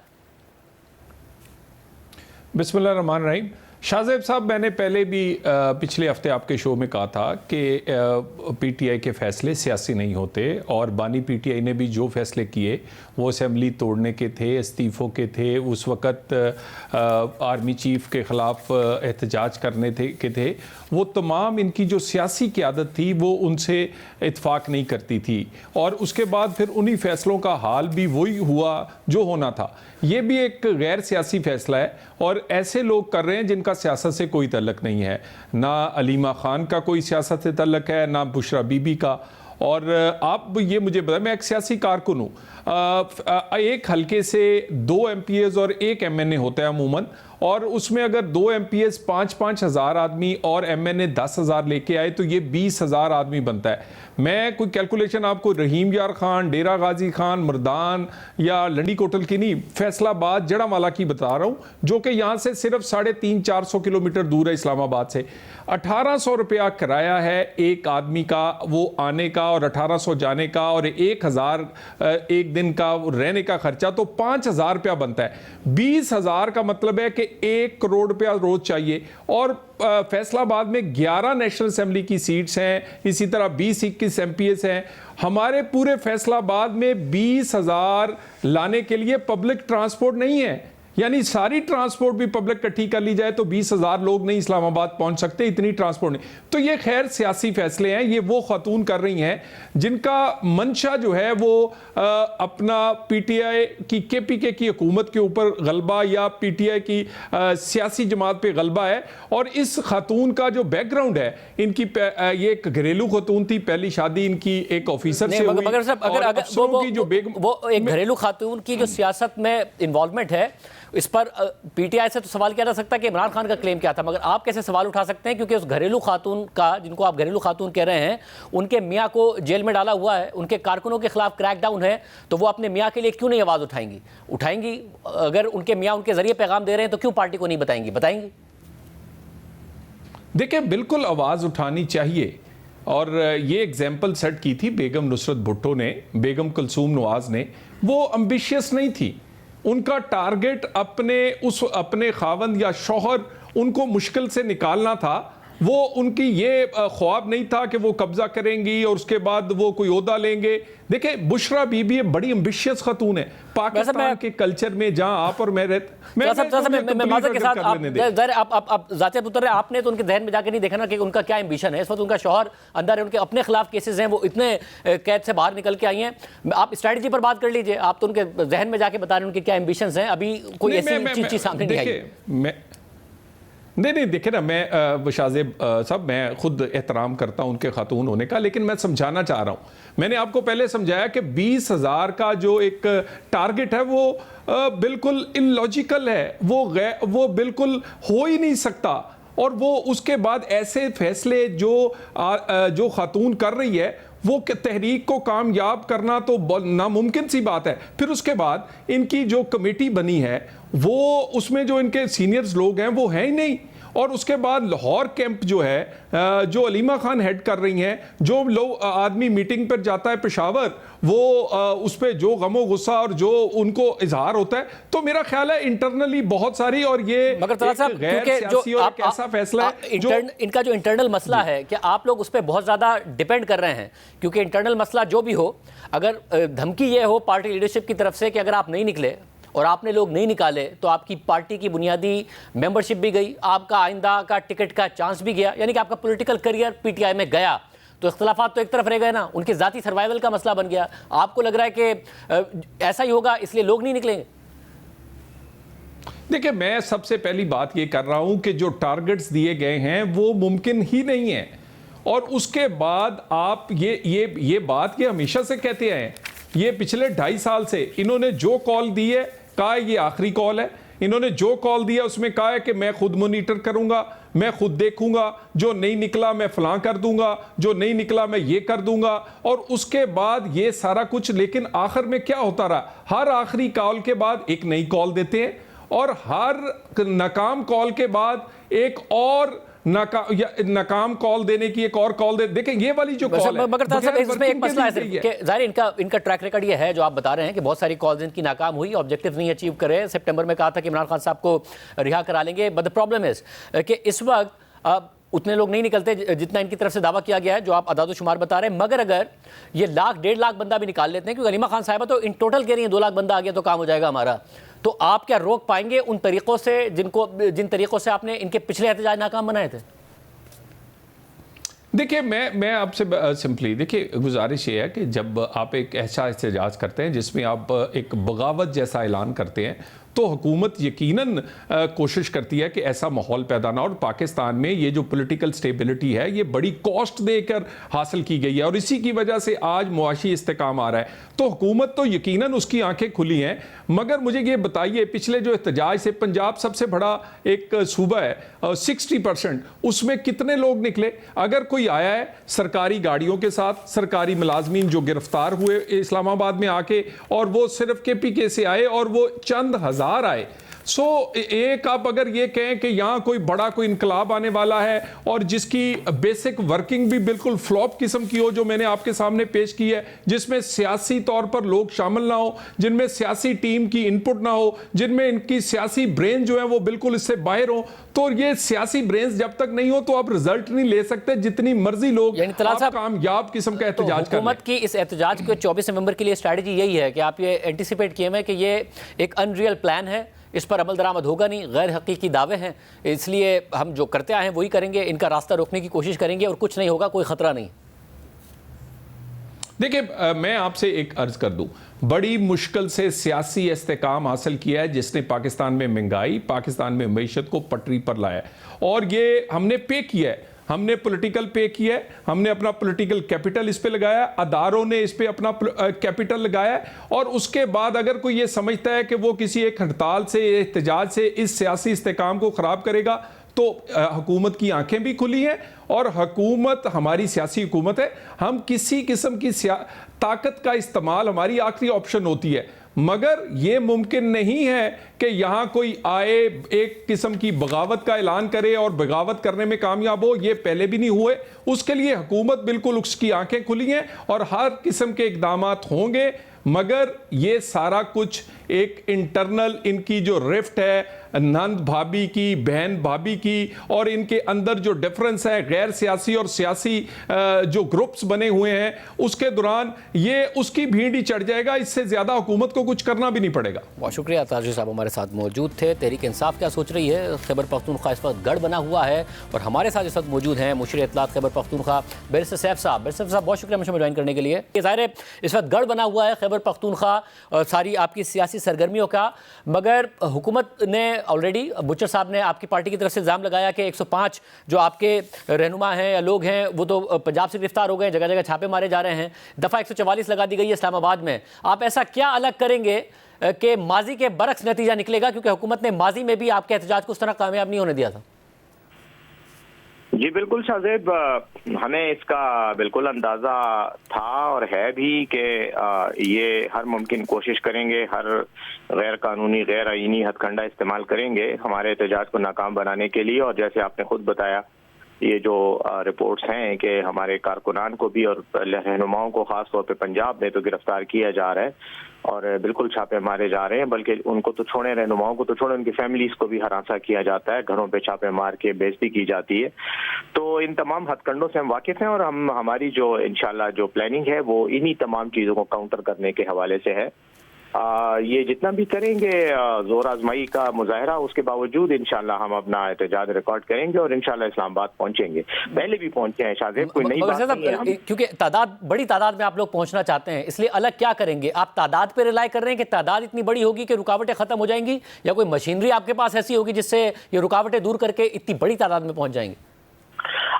Speaker 11: बिस्मिल्लाह रहमान रहीम। शाहज़ेब साहब, मैंने पहले भी पिछले हफ्ते आपके शो में कहा था कि PTI के फ़ैसले सियासी नहीं होते और बानी PTI ने भी जो फ़ैसले किए वो असेंबली तोड़ने के थे, इस्तीफ़ों के थे, उस वक़्त आर्मी चीफ़ के ख़िलाफ़ एहतजाज करने के थे, वो तमाम इनकी जो सियासी क़यादत थी वो उनसे इत्फाक नहीं करती थी और उसके बाद फिर उन्हीं फ़ैसलों का हाल भी वही हुआ जो होना था। ये भी एक गैर सियासी फ़ैसला है और ऐसे लोग कर रहे हैं जिनका सियासत से कोई तल्लुक़ नहीं है। ना अलीमा खान का कोई सियासत से तल्लुक़ है, ना बुशरा बीबी का। और आप ये मुझे बताएं, मैं एक सियासी कारकुन हूँ, एक हल्के से 2 MPs और 1 MNA होता है अमूमन, और उसमें अगर 2 MPs 5-5 हज़ार आदमी और MNA 10,000 लेके आए तो ये 20,000 आदमी बनता है। मैं कोई कैलकुलेशन आपको रहीम यार खान, डेरा गाजी खान, मर्दान या लंडी कोटल की नहीं, फैसलाबाद जड़ावाला की बता रहा हूँ, जो कि यहाँ से सिर्फ 350-400 किलोमीटर दूर है इस्लामाबाद से। 1800 रुपया किराया है एक आदमी का वो आने का और 1800 जाने का और 1000 एक दिन का रहने का खर्चा, तो 5000 रुपया बनता है। 20,000 का मतलब है कि 1 करोड़ रुपया रोज चाहिए। और फैसलाबाद में 11 नेशनल असेंबली की सीट्स हैं, इसी तरह 20-21 MPs हैं। हमारे पूरे फैसलाबाद में 20,000 लाने के लिए पब्लिक ट्रांसपोर्ट नहीं है, यानी सारी ट्रांसपोर्ट भी पब्लिक इकट्ठी कर ली जाए तो 20,000 लोग नहीं इस्लामाबाद पहुंच सकते, इतनी ट्रांसपोर्ट नहीं। तो ये खैर सियासी फैसले हैं, ये वो खातून कर रही हैं जिनका मंशा जो है वो अपना PTI की KPK की हुकूमत के ऊपर गलबा या PTI की सियासी जमात पे गलबा है। और इस खातून का जो बैकग्राउंड है, इनकी ये एक घरेलू खातून थी, पहली शादी इनकी एक ऑफिसर से हुई।
Speaker 1: मगर साहब, अगर वो एक घरेलू खातून की जो सियासत में इन्वॉल्वमेंट है, इस पर PTI से तो सवाल किया जा सकता है कि इमरान खान का क्लेम क्या था, मगर आप कैसे सवाल उठा सकते हैं? क्योंकि उस घरेलू खातून का, जिनको आप घरेलू खातून कह रहे हैं, उनके मियाँ को जेल में डाला हुआ है, उनके कारकुनों के खिलाफ क्रैकडाउन है, तो वो अपने मियाँ के लिए क्यों नहीं आवाज़ उठाएंगी? अगर उनके मियाँ उनके जरिए पैगाम दे रहे हैं तो क्यों पार्टी को नहीं बताएंगी?
Speaker 11: देखिए, बिल्कुल आवाज़ उठानी चाहिए। और ये एग्जाम्पल सेट की थी बेगम नुसरत भुट्टो ने, बेगम कुलसूम नवाज ने। वो एम्बिशियस नहीं थी, उनका टारगेट अपने खावंद या शौहर उनको मुश्किल से निकालना था वो उनकी ये ख्वाब नहीं था कि वो कब्जा करेंगी और उसके बाद वो कोई ओहदा लेंगे। देखिए बुशरा बीबी बड़ी एम्बिशियस खतून है पाकिस्तान के कल्चर में, जहां आप और मैं रहते
Speaker 1: आप जाते पुत्र आपने तो उनके जहन में जाके नहीं देखा ना कि उनका क्या एम्बिशन है। इस वक्त उनका शौहर अंदर है, उनके अपने खिलाफ केसेस हैं, वो इतने कैद से बाहर निकल के आई हैं। आप स्ट्रेटजी पर बात कर लीजिए, आप तो उनके जहन में जाके बता रहे हैं उनके क्या एम्बिशंस हैं। अभी कोई ऐसी चीज सामने नहीं आई।
Speaker 11: नहीं देखिए ना, मैं शाहजेब साहब मैं खुद एहतराम करता हूं उनके खातून होने का, लेकिन मैं समझाना चाह रहा हूं। मैंने आपको पहले समझाया कि 20,000 का जो एक टारगेट है वो बिल्कुल इलॉजिकल है, वो बिल्कुल हो ही नहीं सकता। और वो उसके बाद ऐसे फैसले जो खातून कर रही है वो तहरीक को कामयाब करना तो नामुमकिन सी बात है। फिर उसके बाद इनकी जो कमेटी बनी है वो उसमें जो इनके सीनियर्स लोग हैं वो हैं ही नहीं। और उसके बाद लाहौर कैंप जो है जो अलीमा खान हेड कर रही हैं, जो लोग आदमी मीटिंग पर जाता है पेशावर, वो उस पर जो गमो गुस्सा और जो उनको इजहार होता है, तो मेरा ख्याल है इंटरनली बहुत सारी, और ये
Speaker 1: मगर गैर सियासी और एक ऐसा फैसला है जो इनका जो इंटरनल मसला है कि आप लोग उस पर बहुत ज़्यादा डिपेंड कर रहे हैं, क्योंकि इंटरनल मसला जो भी हो, अगर धमकी ये हो पार्टी लीडरशिप की तरफ से कि अगर आप नहीं निकले और आपने लोग नहीं निकाले तो आपकी पार्टी की बुनियादी मेंबरशिप भी गई, आपका आइंदा का टिकट का चांस भी गया, यानी कि आपका पॉलिटिकल करियर पीटीआई में गया। तो इख्तलाफात तो एक तरफ रह गए ना, उनके ज़ाती सर्वाइवल का मसला बन गया। आपको लग रहा है कि ऐसा ही होगा इसलिए लोग नहीं निकलेंगे?
Speaker 11: देखिए, मैं सबसे पहली बात ये कर रहा हूं कि जो टारगेट्स दिए गए हैं वो मुमकिन ही नहीं है। और उसके बाद आप ये बात ये हमेशा से कहते हैं, ये पिछले 2.5 साल से इन्होंने जो कॉल दी है, कहा है ये आखिरी कॉल है। इन्होंने जो कॉल दिया उसमें कहा है कि मैं खुद मॉनिटर करूंगा, मैं खुद देखूंगा, जो नहीं निकला मैं फलां कर दूंगा, जो नहीं निकला मैं ये कर दूंगा। और उसके बाद ये सारा कुछ, लेकिन आखिर में क्या होता रहा, हर आखिरी कॉल के बाद एक नई कॉल देते हैं और हर नाकाम कॉल के बाद एक और नाकाम कॉल देने की एक और कॉल दे। देखें ये वाली जो कॉल है,
Speaker 1: मगर इसमें एक मसला है कि ज़ाहिर इनका ट्रैक रिकॉर्ड ये है जो आप बता रहे हैं कि बहुत सारी कॉल्स इनकी नाकाम हुई, ऑब्जेक्टिव नहीं अचीव करे। सितंबर में कहा था कि इमरान खान साहब को रिहा करा लेंगे, बट द प्रॉब्लम इज कि इस वक्त उतने लोग नहीं निकलते जितना इनकी तरफ से दावा किया गया है, जो आप अदाद-ओ-शुमार बता रहे हैं। मगर अगर ये 1.5 लाख बंदा भी निकाल लेते हैं, क्योंकि अलीमा खान साहिबा तो इन टोटल कह रही हैं 2 लाख बंदा आ गया तो काम हो जाएगा हमारा, तो आप क्या रोक पाएंगे उन तरीकों से जिन तरीकों से आपने इनके पिछले एहतजाज नाकाम बनाए थे?
Speaker 11: देखिए, मैं आपसे सिंपली देखिए गुजारिश ये है कि जब आप एक ऐसा एहतजाज करते हैं जिसमें आप एक बगावत जैसा ऐलान करते हैं, तो हुकूमत यकीनन कोशिश करती है कि ऐसा माहौल पैदा ना हो। और पाकिस्तान में ये जो पॉलिटिकल स्टेबिलिटी है ये बड़ी कॉस्ट देकर हासिल की गई है और इसी की वजह से आज मुआशी इस्तेकाम आ रहा है। तो हुकूमत तो यकीनन उसकी आंखें खुली हैं। मगर मुझे ये बताइए, पिछले जो एहतजाज से पंजाब सबसे बड़ा एक सूबा है, 60%, उसमें कितने लोग निकले? अगर कोई आया है सरकारी गाड़ियों के साथ, सरकारी मुलाजमीन जो गिरफ्तार हुए इस्लामाबाद में आके, और वो सिर्फ KPK से आए और वो चंद हजार आए। एक आप अगर ये कहें कि यहाँ कोई बड़ा कोई इनकलाब आने वाला है और जिसकी बेसिक वर्किंग भी बिल्कुल फ्लॉप किस्म की हो, जो मैंने आपके सामने पेश की है, जिसमें सियासी तौर पर लोग शामिल ना हो, जिनमें सियासी टीम की इनपुट ना हो, जिनमें इनकी सियासी ब्रेन जो है वो बिल्कुल इससे बाहर हो, तो ये सियासी ब्रेन जब तक नहीं हो तो आप रिजल्ट नहीं ले सकते, जितनी मर्जी लोग आप कामयाब किस्म का एहतजाज करें।
Speaker 1: हुकूमत की इस एहतजाज के 24 नवंबर के लिए स्ट्रैटेजी यही है कि आप ये एंटिसिपेट किए हैं कि ये एक अनरियल प्लान है, इस पर अमल दरामद होगा नहीं, गैर हकीकी दावे हैं, इसलिए हम जो करते आए हैं वही करेंगे, इनका रास्ता रोकने की कोशिश करेंगे और कुछ नहीं होगा, कोई खतरा नहीं।
Speaker 11: देखिए, मैं आपसे एक अर्ज कर दूं, बड़ी मुश्किल से सियासी इस्तेकाम हासिल किया है जिसने पाकिस्तान में महंगाई, पाकिस्तान में मईशत को पटरी पर लाया है, और ये हमने पे किया है, हमने पॉलिटिकल पे किया है, हमने अपना पॉलिटिकल कैपिटल इस पे लगाया, अदारों ने इस पे अपना कैपिटल लगाया। और उसके बाद अगर कोई ये समझता है कि वो किसी एक हड़ताल से, एहतजाज से इस सियासी इस्तेकाम को ख़राब करेगा, तो हुकूमत की आंखें भी खुली हैं और हुकूमत हमारी सियासी हुकूमत है। हम किसी किस्म की ताकत का इस्तेमाल हमारी आखिरी ऑप्शन होती है, मगर ये मुमकिन नहीं है कि यहाँ कोई आए, एक किस्म की बगावत का ऐलान करे और बगावत करने में कामयाब हो। ये पहले भी नहीं हुए। उसके लिए हुकूमत बिल्कुल उसकी आंखें खुली हैं और हर किस्म के इकदामात होंगे। मगर ये सारा कुछ एक इंटरनल इनकी जो रिफ्ट है नंद भाभी की, बहन भाभी की, और इनके अंदर जो डिफरेंस है गैर सियासी और सियासी जो ग्रुप्स बने हुए हैं, उसके दौरान ये उसकी भीड़ ही चढ़ जाएगा। इससे ज्यादा हुकूमत को कुछ करना भी नहीं पड़ेगा।
Speaker 1: बहुत शुक्रिया, ताजर साहब हमारे साथ मौजूद थे। तहरीक इंसाफ क्या सोच रही है? खैबर पख्तूनख्वा इस वक्त गढ़ बना हुआ है और हमारे साथ इस वक्त मौजूद हैं मुशीर इत्तलात खैबर पख्तूनख्वा बैरिस्टर सैफ साहब। बैरिस्टर साहब बहुत शुक्रिया मुझे ज्वाइन करने के लिए। ज़ाहिर है इस वक्त गढ़ बना हुआ है खैबर पख्तूनख्वा और सारी आपकी सियासी सरगर्मियों का, मगर हुकूमत ने ऑलरेडी, बुचर साहब ने आपकी पार्टी की तरफ से इल्ज़ाम लगाया कि 105 जो आपके रहनुमा हैं या लोग हैं वो तो पंजाब से गिरफ्तार हो गए, जगह जगह छापे मारे जा रहे हैं, दफ़ा 144 लगा दी गई है इस्लामाबाद में। आप ऐसा क्या अलग करेंगे कि माजी के बरक्स नतीजा निकलेगा, क्योंकि हुकूमत ने माजी में भी आपके एहतजाज को उस तरह कामयाब नहीं होने दिया था?
Speaker 12: जी बिल्कुल शाहजेब, हमें इसका बिल्कुल अंदाज़ा था और है भी कि ये हर मुमकिन कोशिश करेंगे, हर गैर कानूनी गैर आईनी हथकंडा इस्तेमाल करेंगे हमारे एहतजाज को नाकाम बनाने के लिए। और जैसे आपने खुद बताया, ये जो रिपोर्ट्स हैं कि हमारे कारकुनान को भी और रहनुमाओं को ख़ास तौर पे पंजाब में तो गिरफ्तार किया जा रहा है और बिल्कुल छापे मारे जा रहे हैं, बल्कि उनको तो छोड़े, रहनुमाओं को तो छोड़े, उनकी फैमिलीज को भी हरासा किया जाता है, घरों पे छापे मार के बेइज्जती की जाती है। तो इन तमाम हथकंडों से हम वाकिफ हैं और हमारी जो इंशाल्लाह जो प्लानिंग है वो इन्हीं तमाम चीज़ों को काउंटर करने के हवाले से है। ये जितना भी करेंगे जोर आजमाई का मुजाहरा, उसके बावजूद इंशाल्लाह हम अपना एहतजाज रिकॉर्ड करेंगे और इंशाल्लाह इस्लामाबाद पहुंचेंगे। पहले भी पहुंचे हैं शाहजेब, कोई नई बात नहीं है।
Speaker 1: क्योंकि बड़ी तादाद में आप लोग पहुंचना चाहते हैं, इसलिए अलग क्या करेंगे? आप तादाद पे रिलाई कर रहे हैं कि तादाद इतनी बड़ी होगी कि रुकावटें खत्म हो जाएंगी, या कोई मशीनरी आपके पास ऐसी होगी जिससे ये रुकावटें दूर करके इतनी बड़ी तादाद में पहुंच जाएंगे?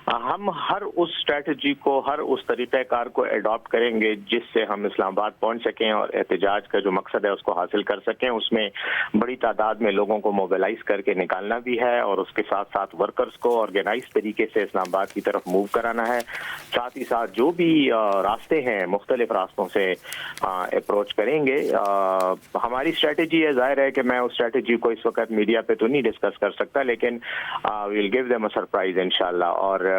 Speaker 12: हम हर उस स्ट्रेटजी को, हर उस तरीक़ाकार को एडॉप्ट करेंगे जिससे हम इस्लामाबाद पहुंच सकें और एहतजाज का जो मकसद है उसको हासिल कर सकें। उसमें बड़ी तादाद में लोगों को मोबिलाइज करके निकालना भी है और उसके साथ साथ वर्कर्स को ऑर्गेनाइज तरीके से इस्लामाबाद की तरफ मूव कराना है। साथ ही साथ जो भी रास्ते हैं मुख्तलिफ रास्तों से अप्रोच करेंगे। हमारी स्ट्रेटजी है, जाहिर है कि मैं उस स्ट्रेटजी को इस वक्त मीडिया पे तो नहीं डिस्कस कर सकता, लेकिन will give them a surprise इंशाल्लाह और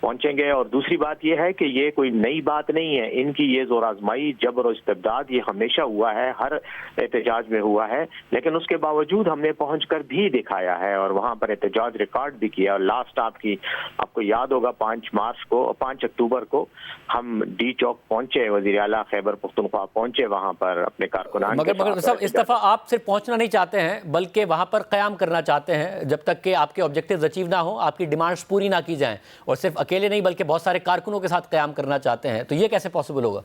Speaker 12: पहुंचेंगे। और दूसरी बात यह है कि ये कोई नई बात नहीं है, इनकी ये जोर आजमाई, जबर और इस्तिबदाद ये हमेशा हुआ है, हर एहतजाज में हुआ है, लेकिन उसके बावजूद हमने पहुंचकर भी दिखाया है और वहां पर एहतजाज रिकॉर्ड भी किया। और लास्ट आपको याद होगा 5 अक्टूबर को हम डी चौक पहुंचे, वजीर आला खैबर पख्तूनख्वा पहुंचे वहां पर अपने कारकुनान।
Speaker 1: मगर सब इस दफा आप सिर्फ पहुंचना नहीं चाहते हैं बल्कि वहां पर कयाम करना चाहते हैं जब तक कि आपके ऑब्जेक्टिव्स अचीव ना हो, आपकी डिमांड्स पूरी ना की जाएं, और सिर्फ अकेले नहीं बल्कि बहुत सारे कारकुनों के साथ कयाम करना चाहते हैं। तो ये कैसे पॉसिबल होगा?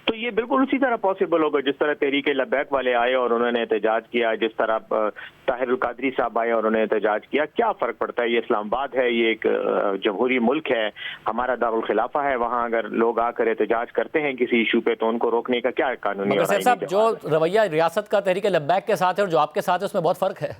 Speaker 12: तो ये बिल्कुल उसी तरह पॉसिबल होगा जिस तरह तहरीक लब्बैक वाले आए और उन्होंने एहतजाज किया, जिस तरह ताहिरुल कादरी साहब आए और उन्होंने एहतजाज किया। क्या फ़र्क पड़ता है? ये इस्लामाबाद है, ये एक जमहूरी मुल्क है, हमारा दारुल खिलाफा है। वहाँ अगर लोग आकर एहतजाज करते हैं किसी इशू पे तो उनको रोकने का क्या कानूनी?
Speaker 1: साहब, जो रवैया रियासत का तहरीक लब्बैक के साथ है और जो आपके साथ है उसमें बहुत फ़र्क है।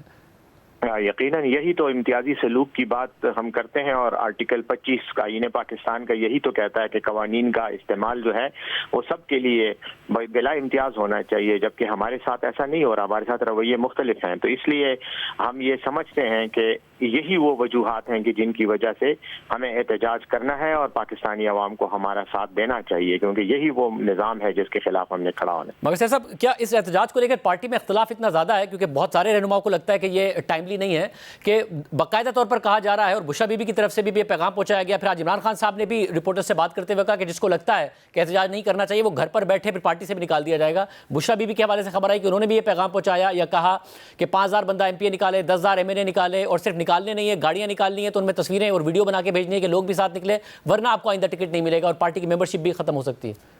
Speaker 12: यकीनन यही तो इम्तियाजी सलूक की बात हम करते हैं और आर्टिकल 25 का आईन पाकिस्तान का यही तो कहता है कि कवानीन का इस्तेमाल जो है वो सब के लिए बिला इम्तियाज होना चाहिए, जबकि हमारे साथ ऐसा नहीं हो रहा, हमारे साथ रवैये मुख्तलिफ हैं। तो इसलिए हम ये समझते हैं कि यही वो वजूहात हैं कि जिनकी वजह से हमें एहतजाज करना है और पाकिस्तानी अवाम को हमारा साथ देना चाहिए, क्योंकि यही वो निज़ाम है जिसके खिलाफ हमने खड़ा होना।
Speaker 1: मगर साहब, क्या इस एहतजाज को लेकर पार्टी में इख्तलाफ इतना ज़्यादा है? क्योंकि बहुत सारे रहनुमाओं को लगता है कि ये टाइमली नहीं है, कि बाकायदा तौर पर कहा जा रहा है और बुशरा बीबी की तरफ से भी ये पैगाम पहुंचाया गया। फिर आज इमरान खान साहब ने भी रिपोर्टर से बात करते हुए कहा कि जिसको लगता है कि एहतजाज नहीं करना चाहिए वो घर पर बैठे, फिर पार्टी से भी निकाल दिया जाएगा। बुशरा बीबी के हवाले से खबर आई कि उन्होंने भी ये पैगाम पहुंचाया या कहा कि 5000 बंदा एमपीए निकाले, 10,000 एमएनए निकाले, और सिर्फ निकालने नहीं है, गाड़ियां निकालनी है तो उनमें तस्वीरें और वीडियो बना के भेजनी है कि लोग भी साथ निकले, वरना आपको आइंदा टिकट नहीं मिलेगा और पार्टी की मेंबरशिप भी खत्म हो सकती है।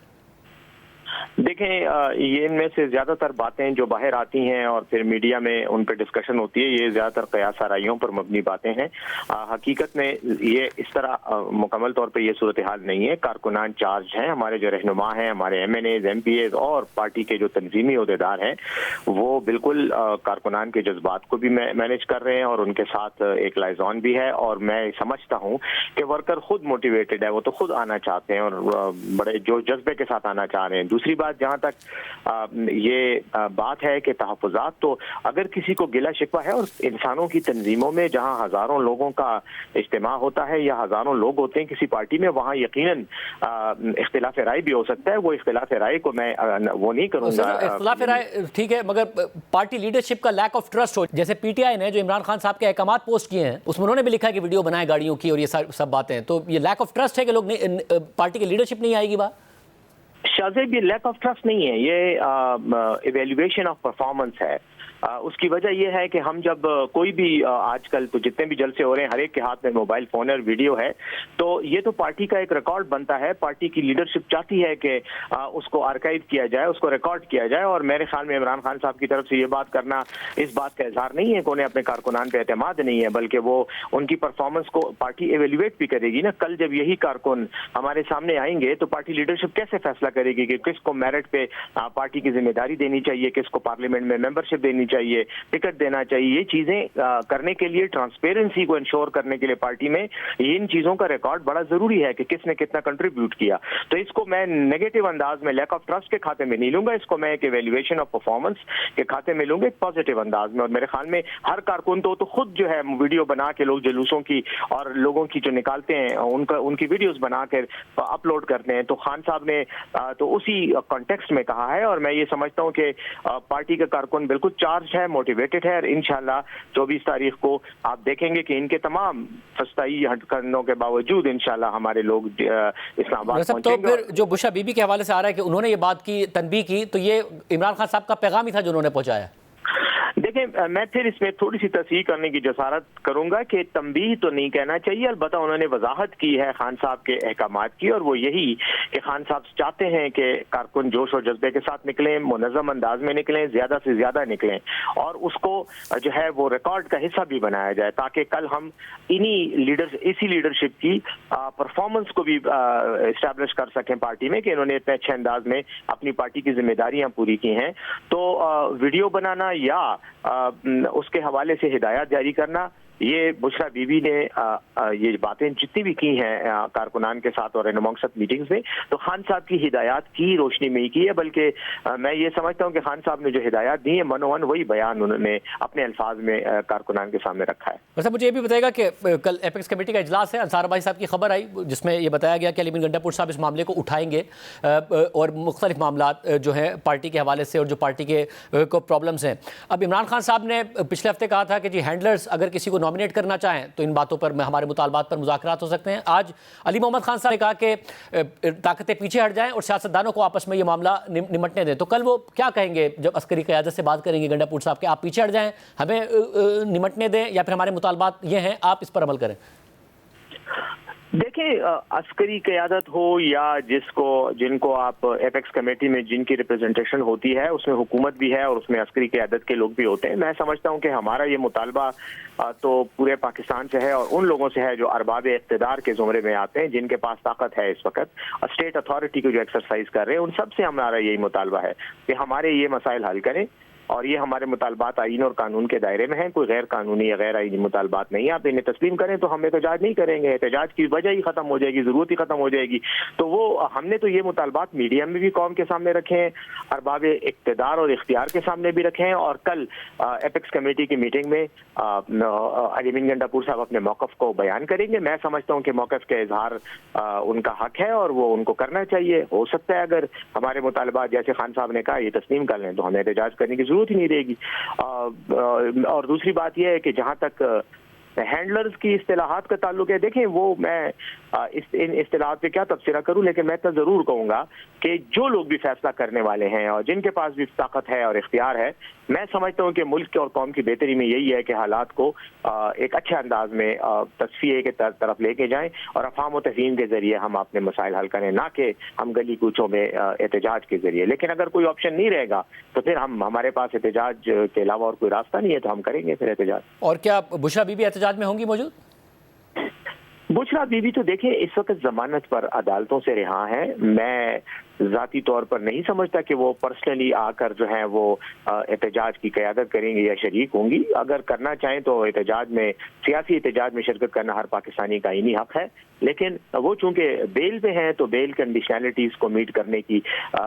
Speaker 12: देखें, ये इनमें से ज़्यादातर बातें जो बाहर आती हैं और फिर मीडिया में उन पर डिस्कशन होती है, ये ज़्यादातर कयास आराइयों पर मबनी बातें हैं। हकीकत में ये इस तरह मुकम्मल तौर पे ये सूरत हाल नहीं है। कारकुनान चार्ज हैं, हमारे जो रहनुमा हैं, हमारे MNAs, MPAs और पार्टी के जो तंजीमी ओहदेदार हैं वो बिल्कुल कारकुनान के जज्बात को भी मैनेज कर रहे हैं और उनके साथ एक लाइजॉन भी है। और मैं समझता हूँ कि वर्कर खुद मोटिवेटेड है, वो तो खुद आना चाहते हैं और बड़े जो जज्बे के साथ आना चाह रहे हैं। दूसरी बात जहाँ तक ये बात है कि तहफ़्फ़ुज़ात, तो अगर किसी को गिला शिकवा है और इंसानों की तंजीमों में जहाँ हज़ारों लोगों का इज्तिमा होता है या हज़ारों लोग होते हैं किसी पार्टी में, वहाँ यकीनन इख्तिलाफ राय भी हो सकता है। वो इख्तिलाफ राय को मैं वो नहीं करूँगा।
Speaker 1: इख्तिलाफ राय ठीक है, मगर पार्टी लीडरशिप का लैक ऑफ ट्रस्ट हो, जैसे पीटीआई ने जो इमरान खान साहब के अहकामात पोस्ट किए हैं उसमें उन्होंने भी लिखा है कि वीडियो बनाए गाड़ियों की और ये सब बातें, तो ये लैक ऑफ ट्रस्ट है कि लोग पार्टी की लीडरशिप नहीं आएगी बात।
Speaker 12: शाहजेब, ये लैक ऑफ ट्रस्ट नहीं है, ये इवेल्युएशन ऑफ परफॉर्मेंस है। उसकी वजह यह है कि हम जब कोई भी आजकल तो जितने भी जलसे हो रहे हैं हर एक के हाथ में मोबाइल फोन और वीडियो है, तो ये तो पार्टी का एक रिकॉर्ड बनता है। पार्टी की लीडरशिप चाहती है कि उसको आर्काइव किया जाए, उसको रिकॉर्ड किया जाए। और मेरे ख्याल में इमरान खान साहब की तरफ से ये बात करना इस बात का इजहार नहीं है कि उन्हें अपने कारकुनान पे एतमाद नहीं है, बल्कि वो उनकी परफॉर्मेंस को पार्टी एवेल्युएट भी करेगी ना। कल जब यही कारकुन हमारे सामने आएंगे तो पार्टी लीडरशिप कैसे फैसला करेगी कि किसको मेरिट पे पार्टी की जिम्मेदारी देनी चाहिए, किसको पार्लियामेंट में मेंबरशिप देनी चाहिए, टिकट देना चाहिए। ये चीजें करने के लिए, ट्रांसपेरेंसी को इंश्योर करने के लिए पार्टी में इन चीजों का रिकॉर्ड बड़ा जरूरी है कि किसने कितना कंट्रीब्यूट किया। तो इसको मैं नेगेटिव अंदाज में, लैक ऑफ ट्रस्ट के खाते में नहीं लूंगा, इसको मैं एक इवैल्यूएशन ऑफ परफॉर्मेंस के खाते में लूंगा, एक पॉजिटिव अंदाज में। और मेरे ख्याल में हर कारकुन तो खुद जो है वीडियो बना के लोग जुलूसों की और लोगों की जो निकालते हैं उनकी वीडियोस बना कर अपलोड करते हैं। तो खान साहब ने तो उसी कॉन्टेक्स्ट में कहा है और मैं ये समझता हूँ कि पार्टी का कारकुन बिल्कुल चार्ज है, मोटिवेटेड है। और इंशाल्लाह 24 तारीख को आप देखेंगे कि इनके तमाम फस्ताई हटकंडों के बावजूद इंशाल्लाह हमारे लोग इस्लामाबाद
Speaker 1: पहुंचेंगे। तो फिर जो बुशरा बीबी के हवाले से आ रहा है कि उन्होंने ये बात की, तनबीह की, तो ये इमरान खान साहब का पैगाम ही था जो उन्होंने पहुंचाया।
Speaker 12: देखें, मैं फिर इसमें थोड़ी सी तस्हीह करने की जसारत करूंगा कि तंबीह तो नहीं कहना चाहिए, अलबत्ता उन्होंने वजाहत की है खान साहब के अहकामात की, और वो यही कि खान साहब चाहते हैं कि कारकुन जोश और जज्बे के साथ निकलें, मुनज़्ज़म अंदाज में निकलें, ज्यादा से ज्यादा निकलें और उसको जो है वो रिकॉर्ड का हिस्सा भी बनाया जाए, ताकि कल हम इसी लीडरशिप की परफॉर्मेंस को भी इस्टेब्लिश कर सकें पार्टी में कि इन्होंने इतने अच्छे अंदाज में अपनी पार्टी की जिम्मेदारियां पूरी की हैं। तो वीडियो बनाना या उसके हवाले से हिदायत जारी करना, ये बुशरा बीबी ने ये बातें जितनी भी की हैं कारकुनान के साथ और मकसद मीटिंग्स में, तो खान साहब की हिदायत की रोशनी में ही की है। बल्कि मैं ये समझता हूँ कि खान साहब ने जो हिदायत दी है मनोवन वही बयान उन्होंने अपने अल्फाज में कारकुनान के सामने रखा है।
Speaker 1: वैसे मुझे ये भी बताएगा कि कल एपेक्स कमेटी का इजलास है, अंसार भाई साहब की खबर आई जिसमें ये बताया गया कि अली बिन गंडापुर साहब इस मामले को उठाएंगे और मुख्तलिफ मामला जो है पार्टी के हवाले से और जो पार्टी के को प्रॉब्लम्स हैं। अब इमरान खान साहब ने पिछले हफ्ते कहा था कि जी हैंडलर्स अगर किसी को नॉमिनेट करना चाहें तो इन बातों पर हमारे मुतालबात पर मुज़ाकरात हो सकते हैं। आज अली मोहम्मद खान साहब ने कहा कि ताकतें पीछे हट जाएं और सियासतदानों को आपस में ये मामला निमटने दें। तो कल वो क्या कहेंगे जब अस्करी क़यादत से बात करेंगे गंडापुर साहब के, आप पीछे हट जाएं, हमें निमटने दें, या फिर हमारे मुतालबात ये हैं आप इस पर अमल करें?
Speaker 12: देखिए, अस्करी क़यादत हो या जिनको आप एपेक्स कमेटी में जिनकी रिप्रेजेंटेशन होती है उसमें हुकूमत भी है और उसमें अस्करी क़यादत के लोग भी होते हैं। मैं समझता हूं कि हमारा ये मुतालबा तो पूरे पाकिस्तान से है और उन लोगों से है जो अरबाब इक़्तिदार के ज़ुमरे में आते हैं, जिनके पास ताकत है इस वक्त स्टेट अथॉरिटी को जो एक्सरसाइज कर रहे हैं, उन सब से हमारा यही मुतालबा है कि हमारे ये मसाइल हल करें। और ये हमारे मुतालबात आईन और कानून के दायरे में हैं, कोई गैर कानूनी या गैर आईनी मुतालबात नहीं है। आप इन्हें तस्लीम करें तो हम एहतजाज नहीं करेंगे, एहतजाज की वजह ही खत्म हो जाएगी, जरूरत ही खत्म हो जाएगी। तो वो हमने तो ये मुतालबात मीडिया में भी कौम के सामने रखे हैं, अरबाब इक़्तिदार और इख्तियार के सामने भी रखे हैं, और कल एपेक्स कमेटी की मीटिंग में अली बिन गंडापुर साहब अपने मौक़िफ़ को बयान करेंगे। मैं समझता हूँ कि मौक़िफ़ का इजहार उनका हक है और वो उनको करना चाहिए। हो सकता है अगर हमारे मुतालबात जैसे खान साहब ने कहा ये तस्लीम कर लें तो हमें एहतजाज करने की जरूरत ही नहीं रहेगी। और दूसरी बात यह है कि जहां तक हैंडलर्स की इस्तिलाहात का ताल्लुक है, देखें वो मैं इन इस्तिलाहात पे क्या तबसरा करूं, लेकिन मैं तो जरूर कहूंगा कि जो लोग भी फैसला करने वाले हैं और जिनके पास भी ताकत है और इख्तियार है, मैं समझता हूं कि मुल्क और कौम की बेहतरी में यही है कि हालात को एक अच्छे अंदाज में तस्फिये के तरफ लेके जाएं और अफहाम और तफहीम के जरिए हम अपने मसाइल हल करें, ना कि हम गली कूचों में एहतजाज के जरिए। लेकिन अगर कोई ऑप्शन नहीं रहेगा तो फिर हमारे पास एहतजाज के अलावा और कोई रास्ता नहीं है, तो हम करेंगे फिर एहतजाज।
Speaker 1: और क्या बुशरा बीबी एहतजाज में होंगी मौजूद?
Speaker 12: बुशरा बुशरा बीबी तो देखें इस वक्त जमानत पर अदालतों से रिहा है। मैं ज़ाती तौर पर नहीं समझता कि वो पर्सनली आकर जो है वो एहतजाज की क़यादत करेंगी या शरीक होंगी। अगर करना चाहें तो एहतजाज में, सियासी एहतजाज में शिरकत करना हर पाकिस्तानी का आईनी हक है, लेकिन वो चूंकि बेल पे हैं तो बेल कंडीशनैलिटीज़ को मीट करने की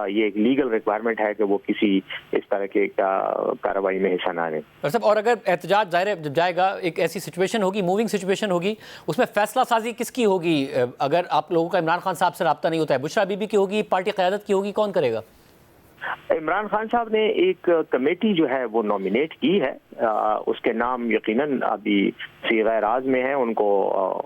Speaker 12: ये एक लीगल रिक्वायरमेंट है कि वो किसी इस तरह के कार्रवाई में हिस्सा ना लें।
Speaker 1: और अगर एहतजाज जाहिर जब जाएगा, एक ऐसी सिचुएशन होगी, मूविंग सिचुएशन होगी, उसमें फैसला साजी किसकी होगी? अगर आप लोगों का इमरान खान साहब से रब्ता नहीं होता है, बुशरा बीबी की होगी, पार्टी क़यादत की होगी, कौन करेगा?
Speaker 12: इमरान खान साहब ने एक कमेटी जो है वो नॉमिनेट की है, उसके नाम यकीनन अभी सीग़ा राज में है, उनको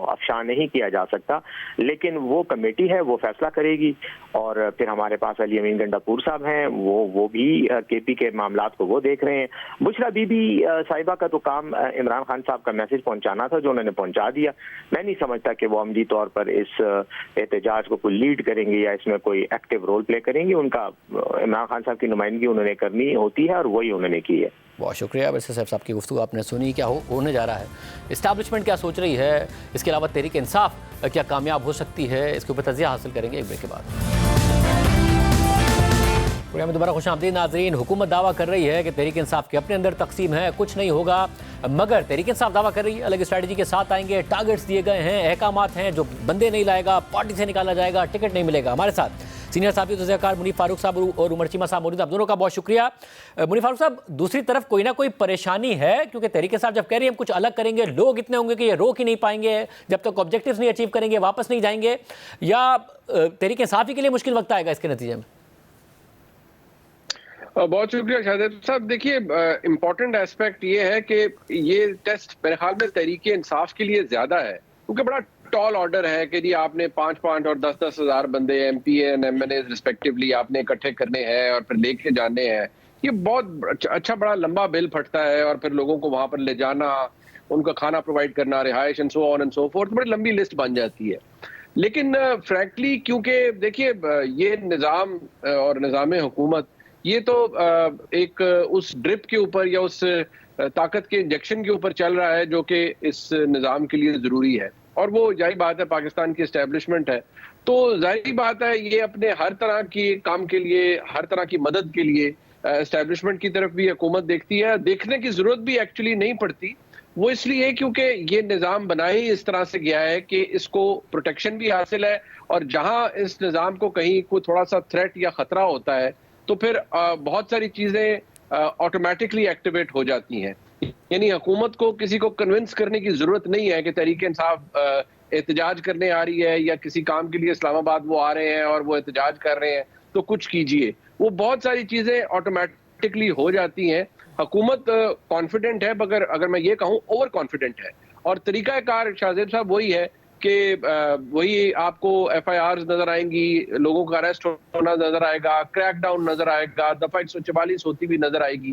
Speaker 12: अफशा नहीं किया जा सकता, लेकिन वो कमेटी है वो फैसला करेगी। और फिर हमारे पास अली अमीन गंडापुर साहब हैं, वो भी केपी के मामलात को वो देख रहे हैं। बुशरा बीबी साहिबा का तो काम इमरान खान साहब का मैसेज पहुंचाना था, जो उन्होंने पहुंचा दिया। मैं नहीं समझता कि वो अमली तौर पर इस एहतजाज को कोई लीड करेंगे या इसमें कोई एक्टिव रोल प्ले करेंगे। उनका इमरान खान साहब की नुमाइंदगी उन्होंने करनी होती है और वही उन्होंने की है।
Speaker 1: बहुत शुक्रिया वैसे साहब की गुफ्तगू आपने सुनी। क्या होने जा रहा है, इस्टेब्लिशमेंट क्या सोच रही है, इसके अलावा तहरीक इंसाफ क्या कामयाब हो सकती है, इसके ऊपर तजिया हासिल करेंगे एक ब्रेक के बाद। प्रोग्राम में दोबारा खुशामदीद नाज़रीन। हुकूमत दावा कर रही है कि तहरीक इंसाफ के अपने अंदर तकसीम है, कुछ नहीं होगा, मगर तहरीक इंसाफ दावा कर रही है अलग स्ट्रैटेजी के साथ आएंगे, टारगेट्स दिए गए हैं, अहकामात हैं, जो बंदे नहीं लाएगा पार्टी से निकाला जाएगा, टिकट नहीं मिलेगा। हमारे साथ सीनियर साहब तज़कियाकार मुनीफ फारूक साहब और उमर चीमा साहब मौजूद। आप दोनों का बहुत शुक्रिया। मुनीफ फारूक साहब, दूसरी तरफ कोई ना कोई परेशानी है, क्योंकि तहरीक इंसाफ जब कह रही है हम कुछ अलग करेंगे, लोग इतने होंगे कि ये रोक ही नहीं पाएंगे, जब तक ऑब्जेक्टिव्स नहीं अचीव करेंगे वापस नहीं जाएंगे, या तहरीक इंसाफ ही के लिए मुश्किल वक्त आएगा इसके नतीजे में?
Speaker 13: बहुत शुक्रिया शाहजेब साहब। देखिए, इम्पोर्टेंट एस्पेक्ट ये है कि ये टेस्ट मेरे ख्याल में तहरीक इंसाफ के लिए ज्यादा है, क्योंकि बड़ा टॉल ऑर्डर है कि जी आपने 5-5 और 10-10 हज़ार बंदे MP एंड MNA रिस्पेक्टिवली आपने इकट्ठे करने हैं और फिर लेके जाने हैं। ये बहुत अच्छा बड़ा लंबा बिल फटता है, और फिर लोगों को वहां पर ले जाना, उनका खाना प्रोवाइड करना, रिहाइश and so on and so forth, बड़ी लंबी लिस्ट बन जाती है। लेकिन फ्रैंकली क्योंकि देखिए ये निज़ाम और निज़ाम हुकूमत ये तो एक उस ड्रिप के ऊपर या उस ताकत के इंजेक्शन के ऊपर चल रहा है जो कि इस निज़ाम के लिए ज़रूरी है, और वो जाहिर बात है पाकिस्तान की एस्टेब्लिशमेंट है, तो जाहिर बात है ये अपने हर तरह की काम के लिए, हर तरह की मदद के लिए एस्टेब्लिशमेंट की तरफ भी हुकूमत देखती है। देखने की जरूरत भी एक्चुअली नहीं पड़ती, वो इसलिए क्योंकि ये निज़ाम बनाया ही इस तरह से गया है कि इसको प्रोटेक्शन भी हासिल है, और जहां इस निज़ाम को कहीं कोई थोड़ा सा थ्रेट या खतरा होता है तो फिर बहुत सारी चीजें ऑटोमेटिकली एक्टिवेट हो जाती हैं। यानी हुकूमत को किसी को कन्विंस करने की जरूरत नहीं है कि तहरीक इंसाफ एहतजाज करने आ रही है या किसी काम के लिए इस्लामाबाद वो आ रहे हैं और वो एहतजाज कर रहे हैं तो कुछ कीजिए। वो बहुत सारी चीजें ऑटोमेटिकली हो जाती हैं। हुकूमत कॉन्फिडेंट है, मगर अगर मैं ये कहूँ ओवर कॉन्फिडेंट है, और तरीकाकार शाहजेब साहब वही है कि वही आपको FIRs नजर आएंगी, लोगों का अरेस्ट होना नजर आएगा, क्रैकडाउन नजर आएगा, दफा 144 होती भी नजर आएगी।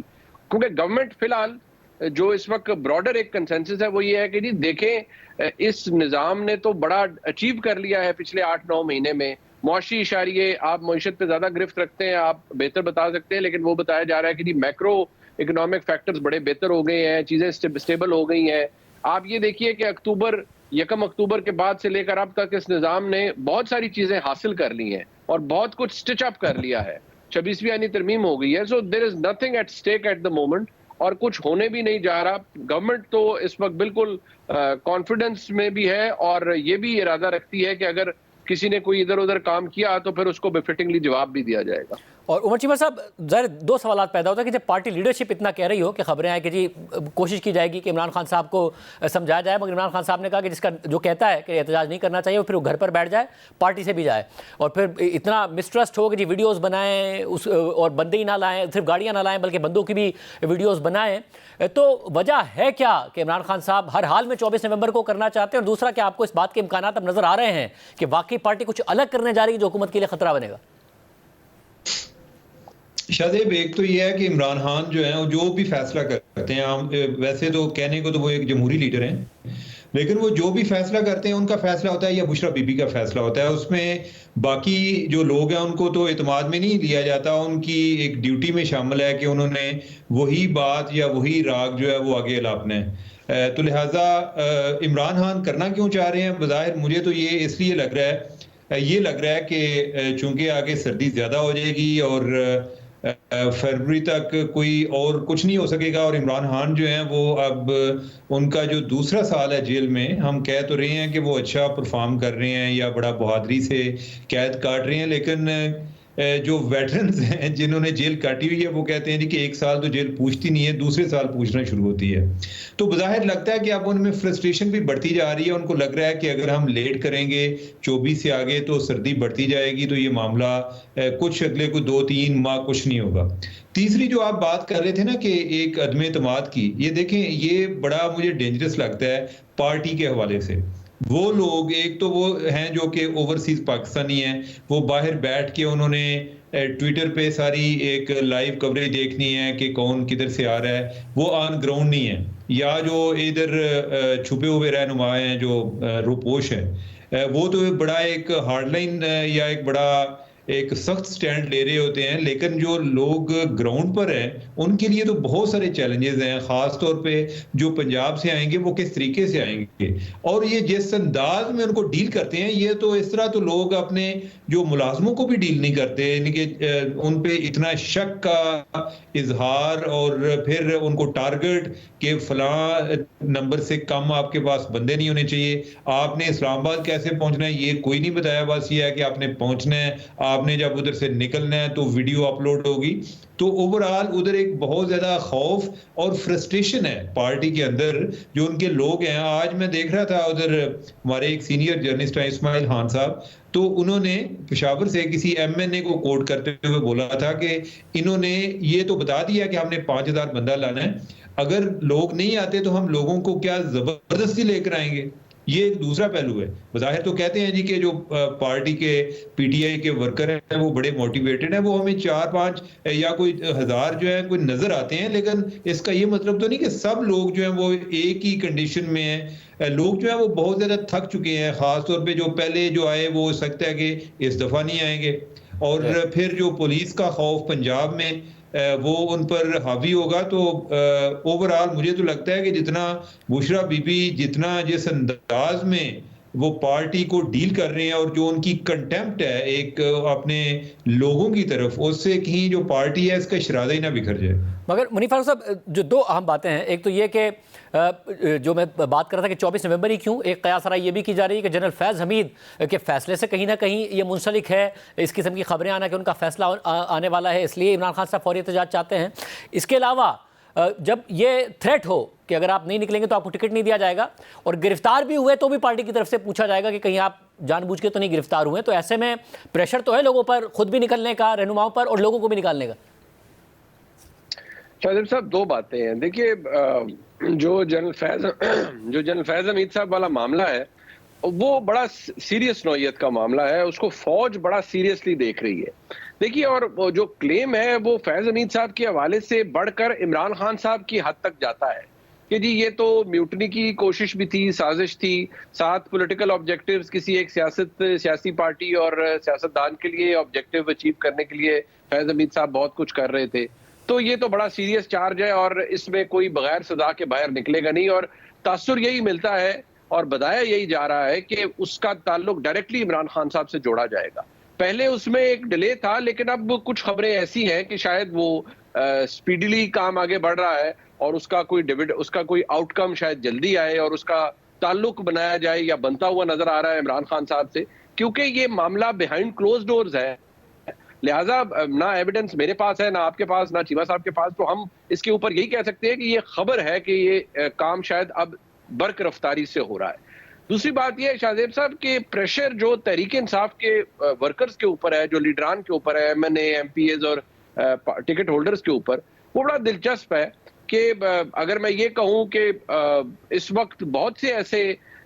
Speaker 13: क्योंकि गवर्नमेंट फिलहाल जो इस वक्त ब्रॉडर एक कंसेंसस है वो ये है कि जी देखें इस निज़ाम ने तो बड़ा अचीव कर लिया है पिछले 8-9 महीने में। मुआशी इशारिये आप मईशत पे ज्यादा गिरफ्त रखते हैं, आप बेहतर बता सकते हैं, लेकिन वो बताया जा रहा है कि जी मैक्रो इकोनॉमिक फैक्टर्स बड़े बेहतर हो गए हैं, चीजें स्टेबल हो गई हैं। आप ये देखिए कि 1 अक्टूबर के बाद से लेकर अब तक इस निज़ाम ने बहुत सारी चीजें हासिल कर ली हैं और बहुत कुछ स्टिच अप कर लिया है। 26वीं यानी तरमीम हो गई है। So there is nothing at stake at the moment, और कुछ होने भी नहीं जा रहा। गवर्नमेंट तो इस वक्त बिल्कुल कॉन्फिडेंस में भी है और ये भी इरादा रखती है कि अगर किसी ने कोई इधर उधर काम किया तो फिर उसको बेफिटिंगली जवाब भी दिया जाएगा।
Speaker 1: और उमर चीमा साहब, ज़ाहिर 2 सवाल पैदा होता है कि जब पार्टी लीडरशिप इतना कह रही हो कि खबरें आए कि जी कोशिश की जाएगी कि इमरान खान साहब को समझाया जाए, मगर इमरान खान साहब ने कहा कि जिसका जो कहता है कि एहतजाज नहीं करना चाहिए वो फिर वो घर पर बैठ जाए, पार्टी से भी जाए, और फिर इतना मिसट्रस्ट हो कि जी वीडियोज़ बनाएं उस और बंदे ही ना लाएँ, सिर्फ गाड़ियाँ ना लाएँ बल्कि बंदों की भी वीडियोज़ बनाएँ। तो वजह है क्या कि इमरान खान साहब हर हाल में 24 नवंबर को करना चाहते हैं? और दूसरा, क्या आपको इस बात के इम्कानात अब नज़र आ रहे हैं कि वाकई पार्टी कुछ अलग करने जा रही है जो हुकूमत के लिए खतरा बनेगा?
Speaker 14: शाहजेब, एक तो ये है कि इमरान खान जो है जो भी फैसला करते हैं, हम वैसे तो कहने को तो वो एक जमहूरी लीडर हैं, लेकिन वो जो भी फैसला करते हैं उनका फैसला होता है या बुशरा बीबी का फैसला होता है, उसमें बाकी जो लोग हैं उनको तो एतमाद में नहीं लिया जाता। उनकी एक ड्यूटी में शामिल है कि उन्होंने वही बात या वही राग जो है वो आगे अलापना है। तो लिहाजा इमरान खान करना क्यों चाह रहे हैं, बज़ाहिर मुझे तो ये इसलिए लग रहा है कि चूंकि आगे सर्दी ज़्यादा हो जाएगी और फरवरी तक कोई और कुछ नहीं हो सकेगा, और इमरान खान जो हैं वो अब उनका जो दूसरा साल है जेल में, हम कह तो रहे हैं कि वो अच्छा परफॉर्म कर रहे हैं या बड़ा बहादुरी से कैद काट रहे हैं, लेकिन जो वेटरन्स हैं जिन्होंने जेल काटी हुई है वो कहते हैं जी कि 1 साल तो जेल पूछती नहीं है, दूसरे साल पूछना शुरू होती है। तो बज़ाहिर लगता है कि अब उनमें फ्रस्ट्रेशन भी बढ़ती जा रही है। उनको लग रहा है कि अगर हम लेट करेंगे 24 से आगे तो सर्दी बढ़ती जाएगी, तो ये मामला कुछ अगले को 2-3 माह कुछ नहीं होगा। तीसरी जो आप बात कर रहे थे ना कि एक अदम एतमाद की, ये देखें ये बड़ा मुझे डेंजरस लगता है पार्टी के हवाले से। वो लोग एक तो वो हैं जो कि ओवरसीज पाकिस्तानी हैं, वो बाहर बैठ के उन्होंने ट्विटर पे सारी एक लाइव कवरेज देखनी है कि कौन किधर से आ रहा है, वो ऑन ग्राउंड नहीं है। या जो इधर छुपे हुए रहनुमा हैं जो रूपोश हैं, वो तो बड़ा एक हार्डलाइन या एक बड़ा एक सख्त स्टैंड ले रहे होते हैं, लेकिन जो लोग ग्राउंड पर हैं उनके लिए तो बहुत सारे चैलेंजेस हैं। खास तौर पे जो पंजाब से आएंगे वो किस तरीके से आएंगे और ये जिस अंदाज में उनको डील करते हैं, ये तो इस तरह तो लोग अपने जो मुलाजमों को भी डील नहीं करते, यानी कि उन पे इतना शक का इजहार और फिर उनको टारगेट के फलां नंबर से कम आपके पास बंदे नहीं होने चाहिए, आपने इस्लामाबाद कैसे पहुंचना है ये कोई नहीं बताया, बस ये है कि आपने पहुंचना है, आपने जब उधर से निकलना है तो वीडियो अपलोड होगी। तो ओवरऑल उधर एक बहुत ज्यादा खौफ और फ्रस्ट्रेशन है पार्टी के अंदर जो उनके लोग हैं। आज मैं देख रहा था उधर हमारे एक सीनियर जर्नलिस्ट हैं इस्माइल खान साहब, तो उन्होंने पेशावर से किसी एमएनए को कोट करते हुए बोला था कि इन्होंने ये तो बता दिया कि हमने 5000 बंदा लाना है, अगर लोग नहीं आते तो हम लोगों को क्या जबरदस्ती लेकर आएंगे। ये एक दूसरा पहलू है। बज़ाहिर तो कहते हैं जी कि जो पार्टी के पीटीआई के वर्कर हैं वो बड़े मोटिवेटेड हैं, वो हमें 4-5 या कोई 1000 जो है कोई नजर आते हैं, लेकिन इसका ये मतलब तो नहीं कि सब लोग जो हैं वो एक ही कंडीशन में हैं। लोग जो है वो बहुत ज्यादा थक चुके हैं, खासतौर पे जो पहले जो आए वो हो सकता है कि इस दफा नहीं आएंगे, और फिर जो पुलिस का खौफ पंजाब में वो उन पर हावी होगा। तो ओवरऑल मुझे तो लगता है कि जितना बुशरा बीबी जितना जिस अंदाज में वो पार्टी को डील कर रहे हैं और जो उनकी कंटेम्प्ट है एक अपने लोगों की तरफ, उससे कहीं जो पार्टी है इसका शरादा ही ना बिखर जाए।
Speaker 1: मगर मुनीर फारूक साहब, जो दो अहम बातें हैं, एक तो ये कि जो मैं बात कर रहा था कि 24 नवंबर ही क्यों, एक कयास राय ये भी की जा रही है कि जनरल फैज़ हमीद के फैसले से कहीं ना कहीं ये मुंसलिक है, इस किस्म की खबरें आना कि उनका फैसला आने वाला है, इसलिए इमरान खान साहब फौरी एहतजाज चाहते हैं। इसके अलावा जब ये थ्रेट हो कि अगर आप नहीं निकलेंगे तो आपको टिकट नहीं दिया जाएगा, और गिरफ्तार भी हुए तो भी पार्टी की तरफ से पूछा जाएगा कि कहीं आप जानबूझ के तो नहीं गिरफ्तार हुए, तो ऐसे में प्रेशर तो है लोगों पर खुद भी निकलने का, रहनुमाओं पर, और लोगों को भी निकालने का।
Speaker 13: शाहजेब साहब, दो बातें हैं। देखिए, जो जनरल फैज हमीद साहब वाला मामला है वो बड़ा सीरियस नौयत का मामला है, उसको फौज बड़ा सीरियसली देख रही है। देखिए, और जो क्लेम है वो फैज हमीद साहब के हवाले से बढ़कर इमरान खान साहब की हद तक जाता है कि जी ये तो म्यूटनी की कोशिश भी थी, साजिश थी, साथ पॉलिटिकल ऑब्जेक्टिव्स किसी एक सियासी पार्टी और सियासतदान के लिए ऑब्जेक्टिव अचीव करने के लिए फैज हमीद साहब बहुत कुछ कर रहे थे। तो ये तो बड़ा सीरियस चार्ज है और इसमें कोई बगैर सजा के बाहर निकलेगा नहीं, और तासुर यही मिलता है और बताया यही जा रहा है कि उसका ताल्लुक डायरेक्टली इमरान खान साहब से जोड़ा जाएगा। पहले उसमें एक डिले था, लेकिन अब कुछ खबरें ऐसी हैं कि शायद वो स्पीडीली काम आगे बढ़ रहा है और उसका कोई आउटकम शायद जल्दी आए और उसका ताल्लुक बनाया जाए या बनता हुआ नजर आ रहा है इमरान खान साहब से, क्योंकि ये मामला बिहाइंड क्लोज डोर्स है। लिहाजा ना एविडेंस मेरे पास है, ना आपके पास, ना चीमा साहब के पास, तो हम इसके ऊपर यही कह सकते हैं कि ये खबर है कि ये काम शायद अब बर्क रफ्तारी से हो रहा है। दूसरी बात यह है शाहजेब साहब कि प्रेशर जो तहरीक इंसाफ के वर्कर्स के ऊपर है, जो लीडरान के ऊपर है, एमएनए, एमपीएज और टिकट होल्डर्स के ऊपर, वो बड़ा दिलचस्प है कि अगर मैं ये कहूं कि इस वक्त बहुत से ऐसे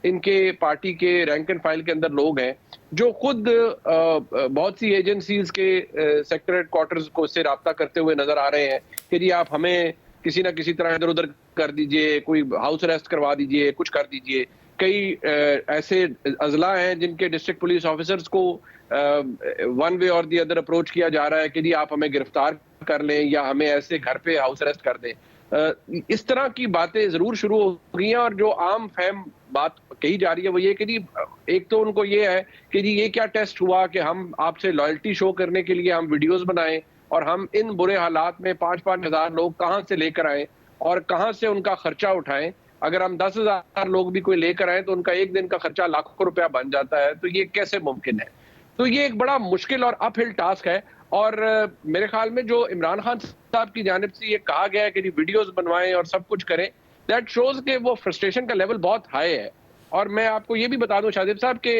Speaker 13: इनके पार्टी के रैंक एंड फाइल के अंदर लोग हैं जो खुद बहुत सी एजेंसीज के सेक्टर हेडक्वार्टर्स को से राब्ता करते हुए नजर आ रहे हैं कि जी आप हमें किसी ना किसी तरह इधर उधर कर दीजिए, कोई हाउस अरेस्ट करवा दीजिए, कुछ कर दीजिए। कई ऐसे अजला हैं जिनके डिस्ट्रिक्ट पुलिस ऑफिसर्स को वन वे और दी अदर अप्रोच किया जा रहा है कि जी आप हमें गिरफ्तार कर लें या हमें ऐसे घर पे हाउस अरेस्ट कर दें। इस तरह की बातें जरूर शुरू हो गई हैं और जो आम फहम बात कही जा रही है वो ये कि जी एक तो उनको ये है कि जी ये क्या टेस्ट हुआ कि हम आपसे लॉयल्टी शो करने के लिए हम वीडियोस बनाएं और हम इन बुरे हालात में 5-5 हज़ार लोग कहाँ से लेकर आए और कहाँ से उनका खर्चा उठाएं। अगर हम 10,000 लोग भी कोई लेकर आए तो उनका एक दिन का खर्चा लाखों रुपया बन जाता है, तो ये कैसे मुमकिन है? तो ये एक बड़ा मुश्किल और अपहिल टास्क है। और मेरे ख्याल में जो इमरान खान साहब की जानिब से ये कहा गया है कि वीडियोस बनवाएं और सब कुछ करें, दैट शोज के वो फ्रस्ट्रेशन का लेवल बहुत हाई है। और मैं आपको ये भी बता दूं शाहजेब साहब के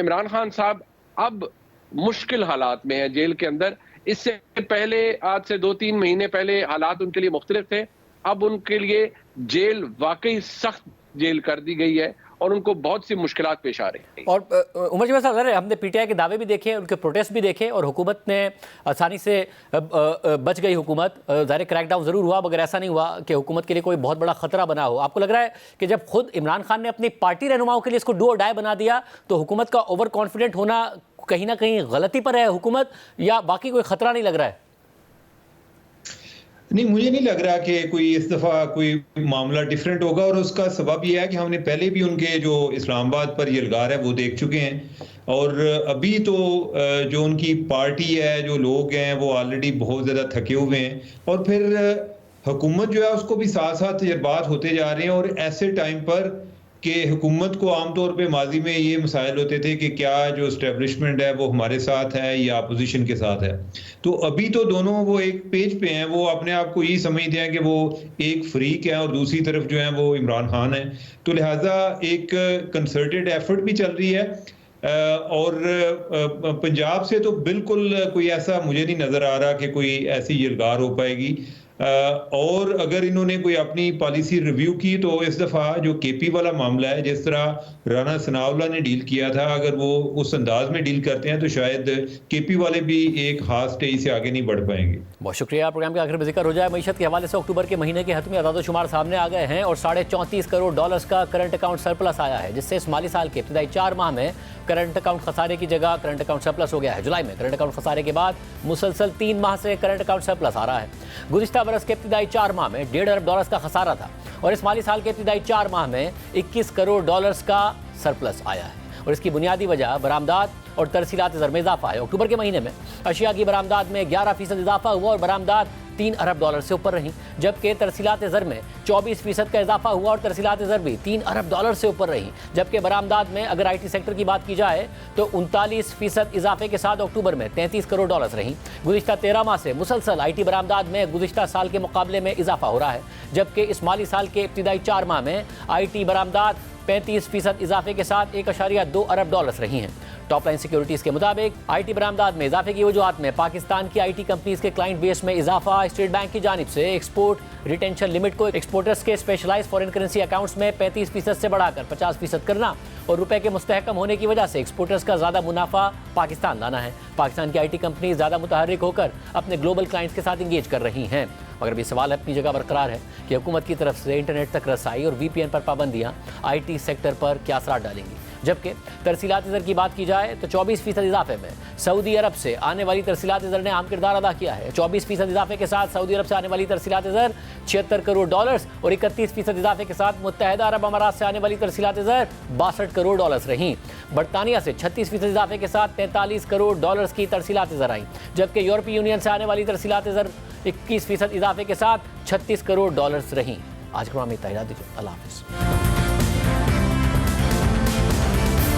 Speaker 13: इमरान खान साहब अब मुश्किल हालात में है जेल के अंदर। इससे पहले आज से 2-3 महीने पहले हालात उनके लिए मुख्तलिफ थे, अब उनके लिए जेल वाकई सख्त जेल कर दी गई है और उनको बहुत सी मुश्किलात पेश आ रही हैं।
Speaker 1: और उमर जी साहब, हमने पीटीआई के दावे भी देखे, उनके प्रोटेस्ट भी देखे और हुकूमत ने आसानी से बच गई। हुकूमत ज़ाहिर क्रैकडाउन ज़रूर हुआ मगर ऐसा नहीं हुआ कि हुकूमत के लिए कोई बहुत बड़ा खतरा बना हो। आपको लग रहा है कि जब खुद इमरान खान ने अपनी पार्टी रहनुमाओं के लिए इसको डू और डाई बना दिया तो हुकूमत का ओवर कॉन्फिडेंट होना कहीं ना कहीं गलती पर है हुकूमत, या बाकी कोई खतरा नहीं लग रहा है?
Speaker 14: नहीं, मुझे नहीं लग रहा कि कोई इस दफ़ा कोई मामला डिफरेंट होगा और उसका सबब यह है कि हमने पहले भी उनके जो इस्लामाबाद पर यलगार है वो देख चुके हैं और अभी तो जो उनकी पार्टी है, जो लोग हैं वो ऑलरेडी बहुत ज़्यादा थके हुए हैं और फिर हुकूमत जो है उसको भी साथ साथ तजर्बात होते जा रहे हैं। और ऐसे टाइम पर कि हुकूमत को आमतौर पे माजी में ये मसाइल होते थे कि क्या जो इस्टेब्लिशमेंट है वो हमारे साथ है या अपोजिशन के साथ है, तो अभी तो दोनों वो एक पेज पे हैं, वो अपने आप को यही समझते हैं कि वो एक फ्रीक है और दूसरी तरफ जो है वो इमरान खान है। तो लिहाजा एक कंसर्टेड एफर्ट भी चल रही है और पंजाब से तो बिल्कुल कोई ऐसा मुझे नहीं नज़र आ रहा कि कोई ऐसी यलगार हो पाएगी। और अगर इन्होंने कोई अपनी पॉलिसी रिव्यू की तो इस दफ़ा जो केपी वाला मामला है, जिस तरह राना सनाउल्लाह ने डील किया था, अगर वो उस अंदाज में डील करते हैं तो शायद केपी वाले भी एक खास स्टेज से आगे नहीं बढ़ पाएंगे।
Speaker 1: बहुत शुक्रिया। प्रोग्राम के आखिर में जिक्र हो जाए मईशत के हवाले से अक्टूबर के महीने के हतमी अदाद-ओ-शुमार सामने आ गए हैं और $34.5 करोड़ का करंट अकाउंट सरप्लस आया है, जिससे इस माली साल के इब्तिदाई 4 माह में करंट अकाउंट खसारे की जगह करंट अकाउंट सरप्लस हो गया है। जुलाई में करंट अकाउंट खसारे के बाद मुसलसल 3 माह से करंट अकाउंट सरप्लस आ रहा है। गुज़िश्ता बरस के इब्तिदाई 4 माह में $1.5 अरब का खसारा था और इस माली साल के इब्तिदाई 4 माह में $21 करोड़ का सरप्लस आया है और इसकी बुनियादी वजह बरामदात और तरसीलात ज़र में इजाफा है। अक्टूबर के महीने में अशिया की बरामदात में 11% इजाफा हुआ और बरामदात $3 अरब से ऊपर रही, जबकि तरसीलात ज़र में 24% का इजाफा हुआ और तरसीलात ज़र भी $3 अरब से ऊपर रही। जबकि बरामदात में अगर IT सेक्टर की बात की जाए तो 39% इजाफे के साथ अक्टूबर में $33 करोड़ रही। गुज़िश्ता 13 माह से मुसलसल IT बरामदात में गुज़िश्ता साल के मुकाबले में इजाफा हो रहा है, जबकि इस माली साल के इब्तिदाई 4 माह में IT बरामदात 35% इजाफे के साथ $1.2 अरब रही हैं। टॉप लाइन सिक्योरिटीज़ के मुताबिक IT बरामदात में इजाफे की वजूहात में पाकिस्तान की IT कंपनीज के क्लाइंट बेस में इजाफा, स्टेट बैंक की जानिब से एक्सपोर्ट रिटेंशन लिमिट को एक्सपोर्टर्स के स्पेशलाइज्ड फॉरेन करेंसी अकाउंट्स में 35% से बढ़ाकर 50% करना और रुपए के मुस्तहकम होने की वजह से एक्सपोर्टर्स का ज़्यादा मुनाफा पाकिस्तान लाना है। पाकिस्तान की IT कंपनी ज़्यादा मुतहर्रिक होकर अपने ग्लोबल क्लाइंट्स के साथ इंगेज कर रही हैं। मगर भी सवाल अपनी जगह बरकरार है कि हुकूमत की तरफ से इंटरनेट तक रसाई और VPN पर पाबंदियाँ IT सेक्टर पर क्या असर डालेंगी। जबकि तरसीलात ज़र की बात की जाए तो 24% इजाफे में सऊदी अरब से आने वाली तरसीलात ज़र ने अहम किरदार अदा किया है। 24% इजाफे के साथ सऊदी अरब से आने वाली तरसीलात ज़र $76 करोड़ और 31% इजाफे के साथ मुत्तहिदा अरब अमारात से आने वाली तरसीलात ज़र $62 करोड़ रहीं। बरतानिया से 36% इजाफे के साथ $43 करोड़ की तरसीलात ज़र आई, जबकि यूरोपीय यूनियन से आने वाली तरसीलात ज़र 21% इजाफे के साथ $36 करोड़ रहीं। आज के प्रोग्राम में इतना ही। अल्लाह हाफ़िज़।